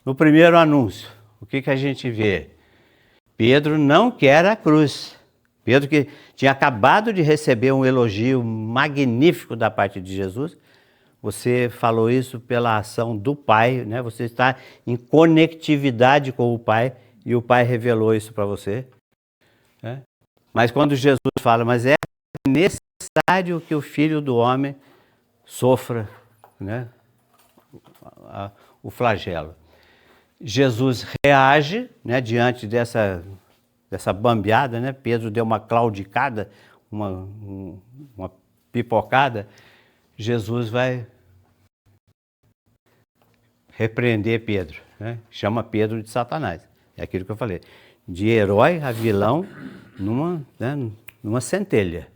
no primeiro anúncio, o que a gente vê? Pedro não quer a cruz. Pedro, que tinha acabado de receber um elogio magnífico da parte de Jesus, você falou isso pela ação do Pai, né? Você está em conectividade com o Pai e o Pai revelou isso para você. Né? Mas quando Jesus fala, mas é necessário que o Filho do Homem sofra, né? O flagelo. Jesus reage, né, diante dessa bambeada, né? Pedro deu uma claudicada, uma pipocada. Jesus vai repreender Pedro, né? Chama Pedro de Satanás. É aquilo que eu falei. De herói a vilão numa centelha.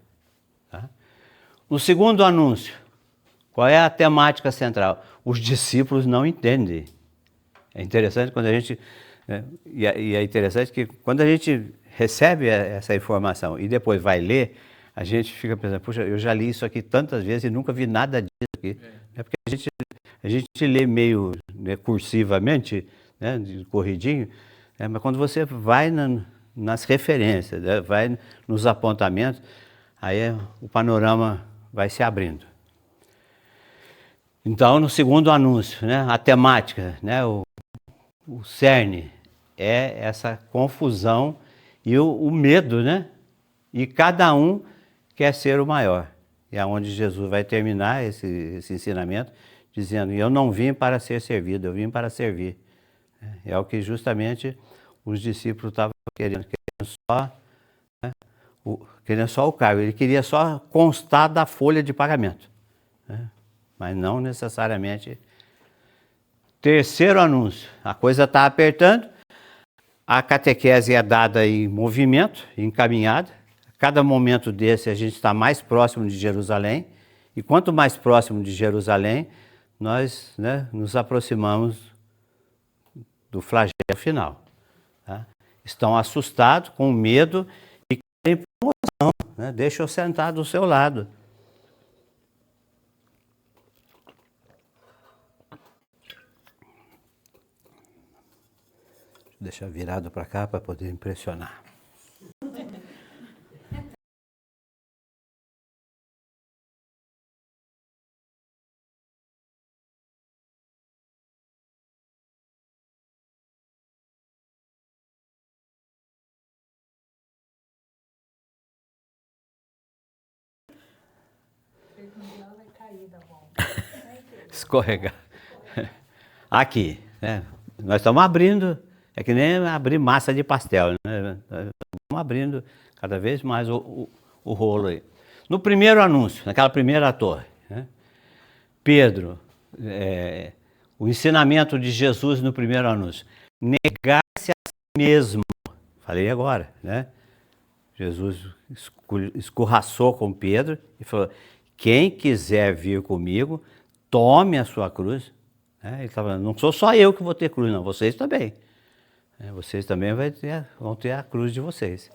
Tá? No segundo anúncio, qual é a temática central? Os discípulos não entendem. É interessante quando a gente... E é interessante que quando a gente recebe essa informação e depois vai ler, a gente fica pensando, puxa, eu já li isso aqui tantas vezes e nunca vi nada disso aqui. É porque a gente lê meio, né, cursivamente, né, corridinho, mas quando você vai nas referências, né, vai nos apontamentos, aí o panorama vai se abrindo. Então, no segundo anúncio, né, a temática, né, o cerne é essa confusão e o medo, né? E cada um quer ser o maior. E é onde Jesus vai terminar esse ensinamento, dizendo, eu não vim para ser servido, eu vim para servir. É o que justamente os discípulos estavam querendo só o cargo. Ele queria só constar da folha de pagamento, né? Mas não necessariamente. Terceiro anúncio, a coisa está apertando, a catequese é dada em movimento, encaminhada. Cada momento desse a gente está mais próximo de Jerusalém, e quanto mais próximo de Jerusalém, nós, né, nos aproximamos do flagelo final. Tá? Estão assustados, com medo e querem promoção, né? Deixa eu sentar do seu lado. Deixar virado para cá para poder impressionar. Escorregar. Aqui, né? Nós estamos abrindo, é que nem abrir massa de pastel, né? Estamos abrindo cada vez mais o rolo aí. No primeiro anúncio, naquela primeira torre, né? Pedro, o ensinamento de Jesus no primeiro anúncio, negar-se a si mesmo, falei agora, né? Jesus escorraçou com Pedro e falou, quem quiser vir comigo, tome a sua cruz. Ele estava falando, não sou só eu que vou ter cruz, não, vocês também. Vocês também vão ter a cruz de vocês.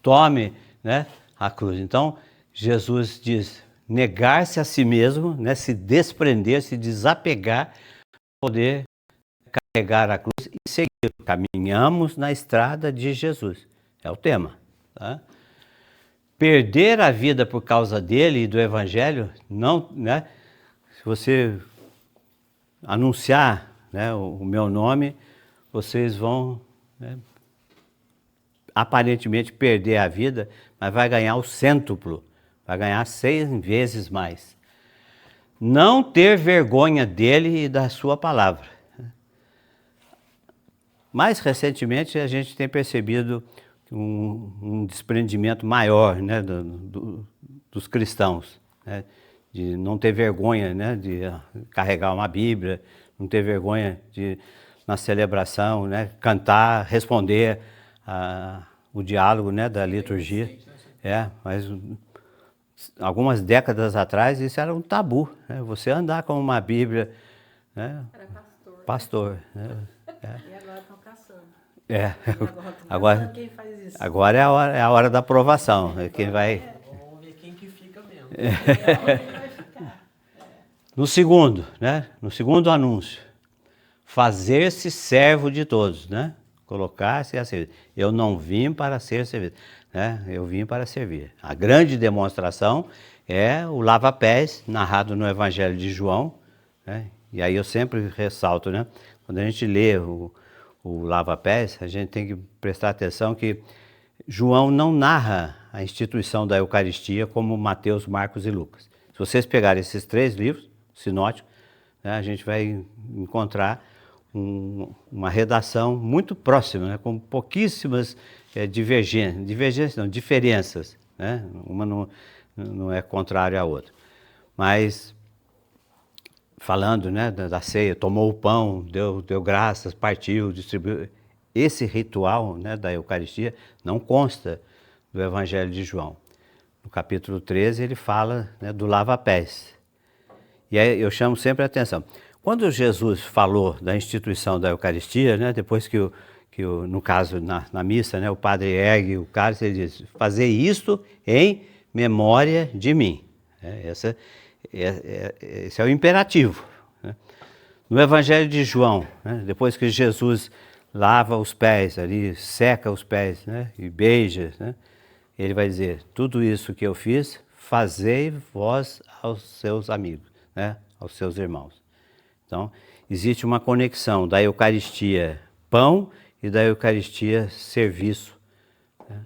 Tome, né, a cruz. Então, Jesus diz, negar-se a si mesmo, né, se desprender, se desapegar, poder carregar a cruz e seguir. Caminhamos na estrada de Jesus. É o tema. Tá? Perder a vida por causa dele e do Evangelho, não, né? Se você anunciar, né, o meu nome, vocês vão, né, aparentemente perder a vida, mas vai ganhar o cêntuplo, vai ganhar 6 vezes mais. Não ter vergonha dele e da sua palavra. Mais recentemente a gente tem percebido um desprendimento maior, né, dos cristãos, né, de não ter vergonha, né, de carregar uma Bíblia, não ter vergonha de, na celebração, né, cantar, responder o diálogo, né, da liturgia. Mas algumas décadas atrás isso era um tabu, né, você andar com uma Bíblia, né, Era pastor, né, E agora estão caçando. Agora quem faz isso. Agora é a hora da aprovação. Quem vai... Vamos ver quem que fica mesmo. No segundo, né? No segundo anúncio, fazer-se servo de todos, né? Colocar-se a servir. Eu não vim para ser servido, né? Eu vim para servir. A grande demonstração é o lava-pés, narrado no Evangelho de João, né? E aí eu sempre ressalto, né? Quando a gente lê o lava-pés, a gente tem que prestar atenção que João não narra a instituição da Eucaristia como Mateus, Marcos e Lucas. Se vocês pegarem esses 3 livros sinóticos, né, a gente vai encontrar uma redação muito próxima, né, com pouquíssimas diferenças, né? Uma não é contrária à outra. Mas, falando, né, da ceia, tomou o pão, deu graças, partiu, distribuiu. Esse ritual, né, da Eucaristia não consta do Evangelho de João. No capítulo 13 ele fala, né, do lava-pés. E aí eu chamo sempre a atenção. Quando Jesus falou da instituição da Eucaristia, né, depois que no caso, na missa, né, o padre ergue o cálice, ele diz, fazer isto em memória de mim. Esse é o imperativo, né? No Evangelho de João, né, depois que Jesus lava os pés ali, seca os pés, né, e beija, né, ele vai dizer, tudo isso que eu fiz, fazei vós aos seus amigos, né, aos seus irmãos. Então, existe uma conexão da Eucaristia pão e da Eucaristia serviço, né?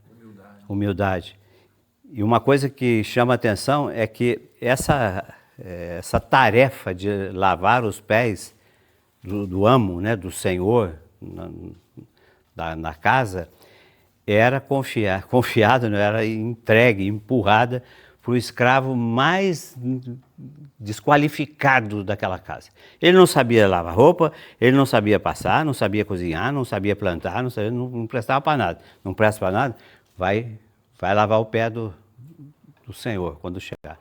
Humildade. E uma coisa que chama a atenção é que essa tarefa de lavar os pés do amo, né, do senhor na casa, era confiada, né, era entregue, empurrada para o escravo mais desqualificado daquela casa. Ele não sabia lavar roupa, ele não sabia passar, não sabia cozinhar, não sabia plantar, não prestava para nada. Não presta para nada, vai lavar o pé do Senhor quando chegar.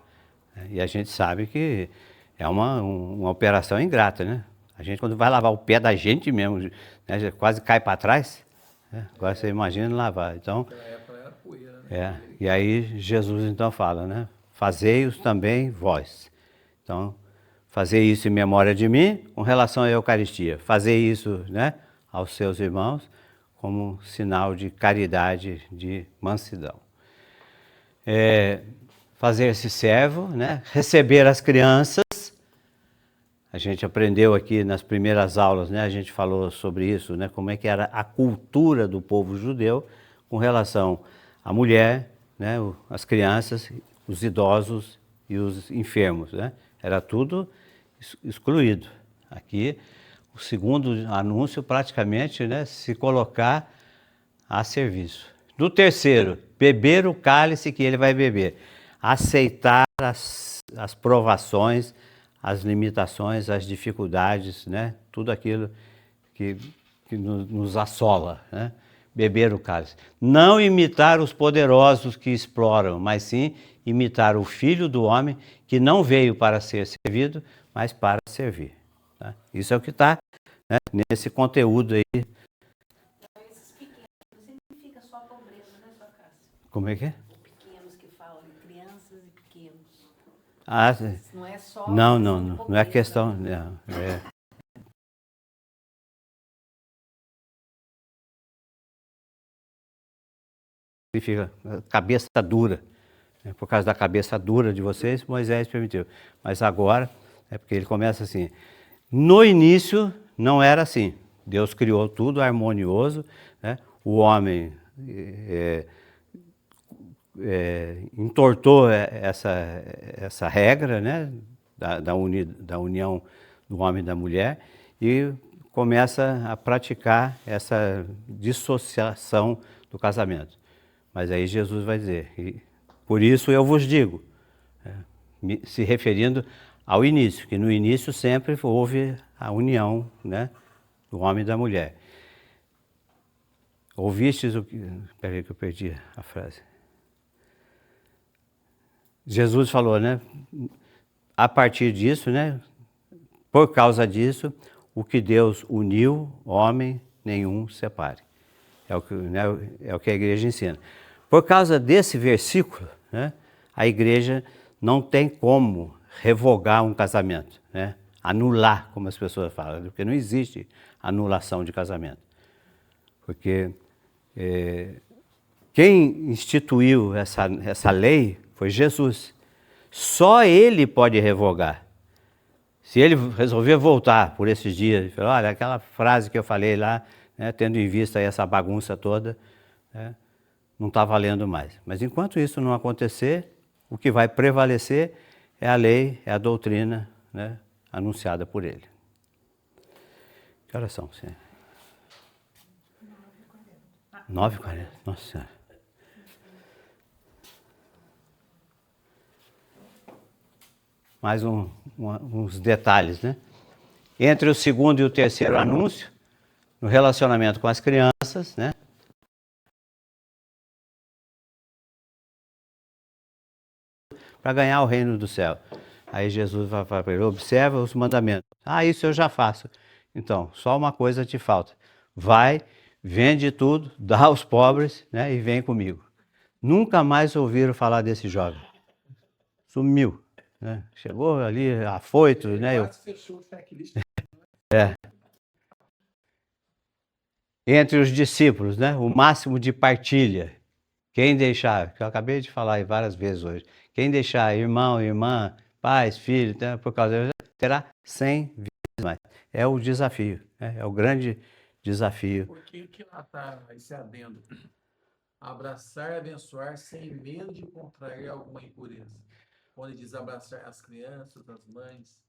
E a gente sabe que é uma operação ingrata, né? A gente, quando vai lavar o pé da gente mesmo, né, já quase cai para trás, né? Agora você imagina lavar. Então, naquela época era poeira, né? e aí Jesus então fala, né? Fazei-os também vós. Então, fazer isso em memória de mim, com relação à Eucaristia. Fazer isso, né, aos seus irmãos, como sinal de caridade, de mansidão. Fazer-se servo, né? Receber as crianças. A gente aprendeu aqui nas primeiras aulas, né? A gente falou sobre isso, né? Como é que era a cultura do povo judeu com relação à mulher, né? As crianças, os idosos e os enfermos, né? Era tudo excluído. Aqui, o segundo anúncio praticamente, né, se colocar a serviço. No terceiro, beber o cálice que ele vai beber. Aceitar as provações, as limitações, as dificuldades, né? Tudo aquilo que nos assola, né? Beber o cálice. Não imitar os poderosos que exploram, mas sim imitar o Filho do Homem, que não veio para ser servido, mas para servir. Tá? Isso é o que está, né, nesse conteúdo aí. Então, esses pequenos, significa só a pobreza, né, sua casa? Como é que é? Pequenos que falam, crianças e pequenos. Ah, Não é só... não é questão... Não, significa cabeça dura. Por causa da cabeça dura de vocês, Moisés permitiu. Mas agora, é porque ele começa assim. No início, não era assim. Deus criou tudo harmonioso, né? O homem entortou essa regra, né? Da união do homem e da mulher e começa a praticar essa dissociação do casamento. Mas aí Jesus vai dizer, por isso eu vos digo, se referindo ao início, que no início sempre houve a união, né, do homem e da mulher. Ouvistes o que... Peraí que eu perdi a frase. Jesus falou, né, a partir disso, né, por causa disso, o que Deus uniu, homem nenhum separe. É o que a igreja ensina. Por causa desse versículo, né, a igreja não tem como revogar um casamento, né? anular, como as pessoas falam, porque não existe anulação de casamento. Porque quem instituiu essa lei foi Jesus. Só ele pode revogar. Se ele resolver voltar por esses dias e falar, olha, aquela frase que eu falei lá, né, tendo em vista essa bagunça toda, né, não está valendo mais. Mas enquanto isso não acontecer, o que vai prevalecer é a lei, é a doutrina, né, anunciada por ele. Que horas são? 9h40. Nossa Senhora. Mais uns detalhes, né? Entre o segundo e o terceiro anúncio, no relacionamento com as crianças, né? Para ganhar o reino do céu. Aí Jesus vai falar para ele, observa os mandamentos. Ah, isso eu já faço. Então, só uma coisa te falta. Vai, vende tudo, dá aos pobres, né, e vem comigo. Nunca mais ouviram falar desse jovem. Sumiu. Né? Chegou ali afoito, né? Quase fechou o checklist. Entre os discípulos, né? O máximo de partilha. Quem deixar, que eu acabei de falar várias vezes hoje, quem deixar irmão, irmã, pais, filhos, né, por causa terá 100 vezes mais. É o desafio, né? É o grande desafio. Porque o que lá está esse adendo? Abraçar e abençoar sem medo de contrair alguma impureza. Quando ele diz abraçar as crianças, as mães.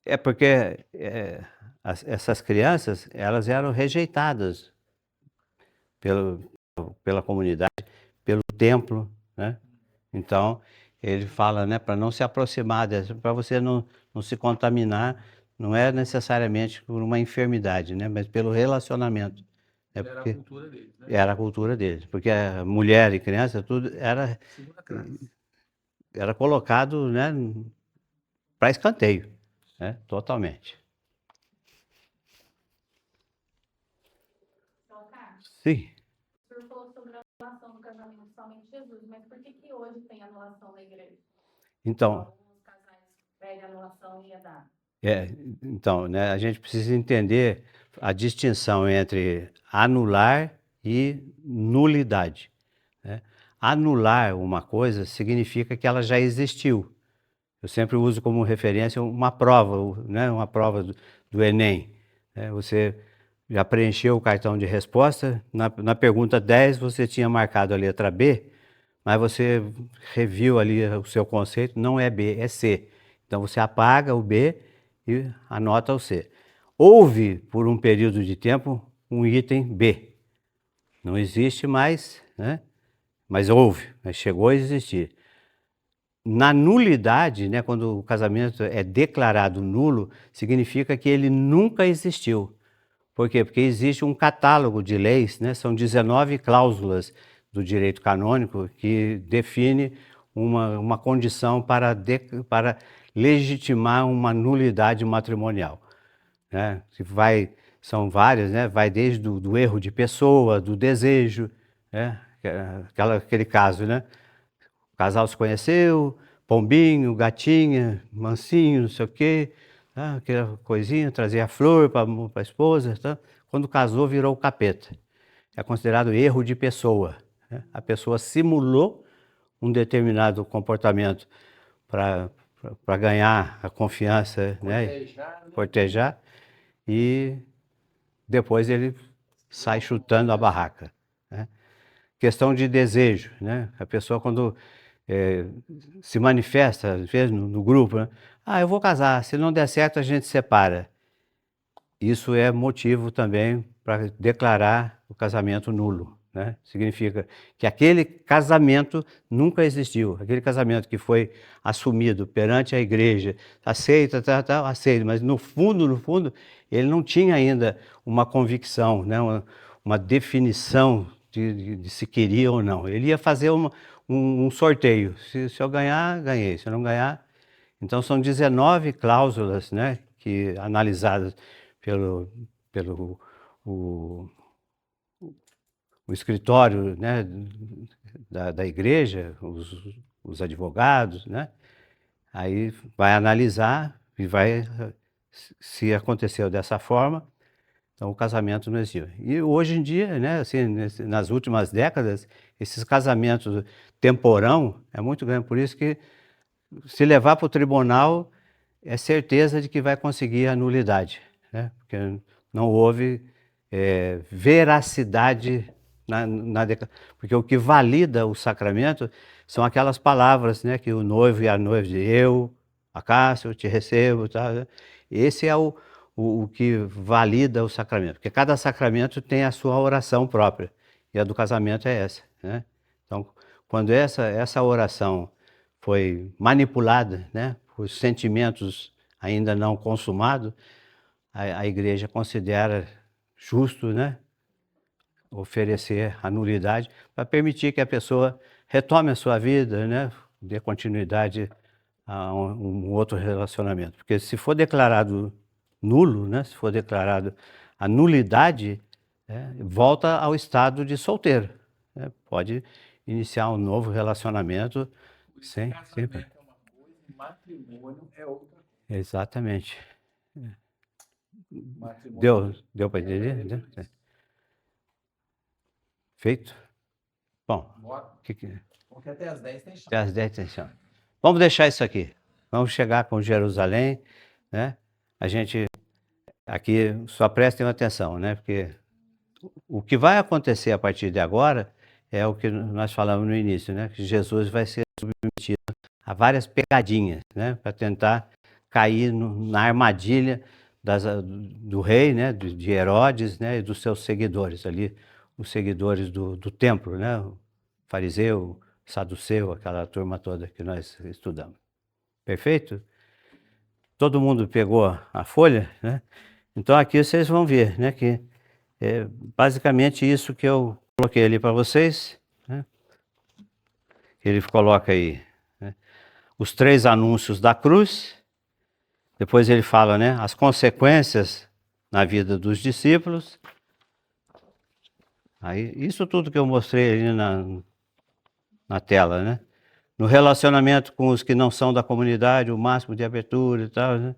É porque essas crianças, elas eram rejeitadas pela comunidade, pelo templo, né? Então, ele fala, né, para não se aproximar, para você não se contaminar, não é necessariamente por uma enfermidade, né, mas pelo relacionamento. Era a cultura deles, né? Era a cultura deles, porque a mulher e criança, tudo era colocado, né, para escanteio, né, totalmente. Então, Carlos, Sim. o senhor falou sobre a anulação do casamento somente de Jesus, mas por que hoje tem anulação na igreja? Então, Alguns casais pedem anulação e é dado. então, né, a gente precisa entender a distinção entre anular e nulidade, né? Anular uma coisa significa que ela já existiu. Eu sempre uso como referência uma prova, né, uma prova do Enem, né? Você já preencheu o cartão de resposta, na pergunta 10 você tinha marcado a letra B, mas você reviu ali o seu conceito, não é B, é C. Então você apaga o B e anota o C. Houve, por um período de tempo, um item B. Não existe mais, né? Mas houve, mas chegou a existir. Na nulidade, né, quando o casamento é declarado nulo, significa que ele nunca existiu. Por quê? Porque existe um catálogo de leis, né? São 19 cláusulas do direito canônico que define uma condição para legitimar uma nulidade matrimonial, né? São várias, né? Vai desde do erro de pessoa, do desejo, né? Aquele caso, né? O casal se conheceu, pombinho, gatinha, mansinho, não sei o quê, tá? Aquela coisinha, trazia flor para a esposa, tá? Quando casou virou o capeta. É considerado erro de pessoa, né? A pessoa simulou um determinado comportamento para ganhar a confiança, né? Cortejar, e depois ele sai chutando a barraca, né? Questão de desejo, né? A pessoa quando se manifesta, às vezes, no grupo, né? Ah, eu vou casar, se não der certo a gente separa. Isso é motivo também para declarar o casamento nulo, né? Significa que aquele casamento nunca existiu, aquele casamento que foi assumido perante a igreja, aceita, aceita, mas no fundo, ele não tinha ainda uma convicção, né? Uma definição de se queria ou não. Ele ia fazer um sorteio, se eu ganhar, ganhei, se eu não ganhar... Então são 19 cláusulas, né, que analisadas pelo o escritório, né, da igreja, os advogados, né, aí vai analisar, E vai, se aconteceu dessa forma, então o casamento não existe. E hoje em dia, né, assim, nas últimas décadas, esses casamentos temporão é muito grande. Por isso que se levar para o tribunal é certeza de que vai conseguir a nulidade, né? Porque não houve veracidade porque o que valida o sacramento são aquelas palavras, né, que o noivo e a noiva dizem, eu, Acácio, te recebo, tá, né? Esse é o que valida o sacramento, porque cada sacramento tem a sua oração própria, e a do casamento é essa, né? Então, quando essa oração foi manipulada, né, por sentimentos ainda não consumados, a igreja considera justo, né, oferecer a nulidade para permitir que a pessoa retome a sua vida, né, dê continuidade a um outro relacionamento. Porque se for declarado nulo, né, se for declarado a nulidade, volta ao estado de solteiro, né, pode iniciar um novo relacionamento sem... Casamento é uma coisa, matrimônio é outra coisa. Exatamente. Matrimônio Deu para entender? Deu? Feito? Bom, Bora. Porque até às 10 tem chance. até às 10 tem chance. Vamos deixar isso aqui. Vamos chegar com Jerusalém, né? A gente aqui só prestem atenção, né? Porque o que vai acontecer a partir de agora é o que nós falamos no início, né? Que Jesus vai ser submetido a várias pegadinhas, né? Para tentar cair na armadilha do rei, né? De Herodes, né? E dos seus seguidores ali, os seguidores do templo, né? O fariseu, saduceu, aquela turma toda que nós estudamos. Perfeito? Todo mundo pegou a folha, né? Então aqui vocês vão ver, né? Que é basicamente isso que eu coloquei ali para vocês, né? Ele coloca aí, né, os 3 anúncios da cruz. Depois ele fala, né, as consequências na vida dos discípulos. Aí, isso tudo que eu mostrei ali na tela, né? No relacionamento com os que não são da comunidade, o máximo de abertura e tal, né?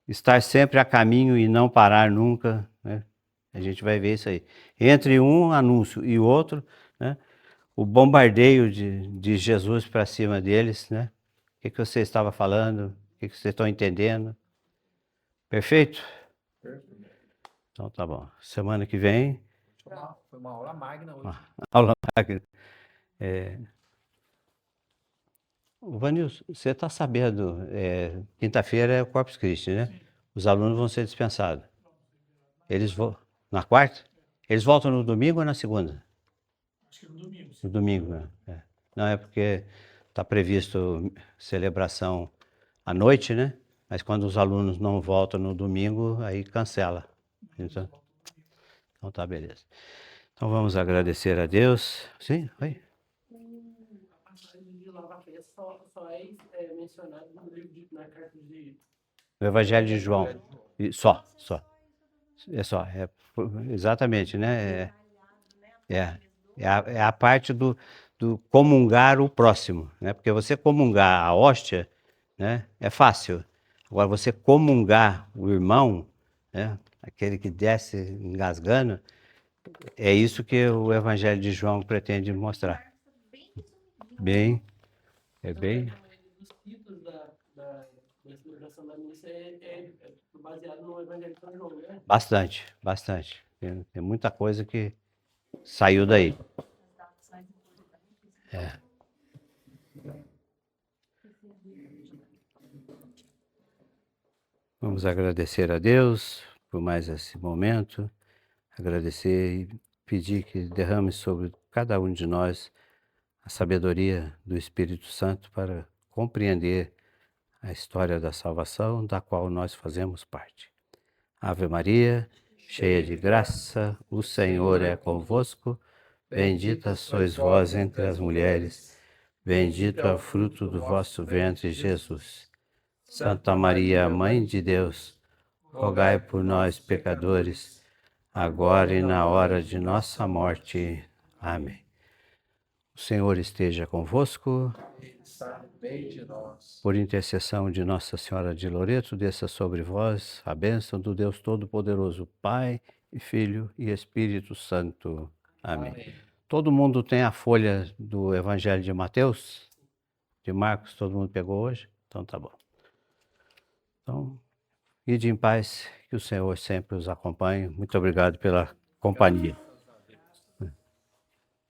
Estar sempre a caminho e não parar nunca, né? A gente vai ver isso aí. Entre um anúncio e o outro, né, o bombardeio de Jesus para cima deles, né? O que você estava falando? O que vocês estão entendendo? Perfeito? Perfeito. Então tá bom. Semana que vem... Foi uma aula magna hoje. Aula magna. Vanilson, você está sabendo, quinta-feira é o Corpus Christi, né? Sim. Os alunos vão ser dispensados. Eles vão... Na quarta? Eles voltam no domingo ou na segunda? Acho que no domingo. No domingo, né? Não, é porque está previsto celebração à noite, né? Mas quando os alunos não voltam no domingo, aí cancela. Então tá, beleza. Então vamos agradecer a Deus. Sim, oi? A passagem de lava-pés só é mencionada no livro na carta de... No Evangelho de João. Só. É só. Exatamente, né? É a parte do comungar o próximo, né? Porque você comungar a hóstia, né, é fácil. Agora, você comungar o irmão, né, aquele que desce engasgando, é isso que o Evangelho de João pretende mostrar. Bem. Os títulos da celebração da missa é baseado no Evangelho de São João, né? Bastante. Tem muita coisa que saiu daí. Vamos agradecer a Deus por mais esse momento, agradecer e pedir que derrame sobre cada um de nós a sabedoria do Espírito Santo para compreender a história da salvação da qual nós fazemos parte. Ave Maria, cheia de graça, o Senhor é convosco, bendita sois vós entre as mulheres, bendito é o fruto do vosso ventre, Jesus. Santa Maria, Mãe de Deus, rogai por nós, pecadores, agora e na hora de nossa morte. Amém. O Senhor esteja convosco. Ele está no meio de nós. Por intercessão de Nossa Senhora de Loreto, desça sobre vós a bênção do Deus Todo-Poderoso, Pai e Filho e Espírito Santo. Amém. Todo mundo tem a folha do Evangelho de Mateus? De Marcos, todo mundo pegou hoje? Então tá bom. Então, ide em paz, que o Senhor sempre os acompanhe. Muito obrigado pela companhia.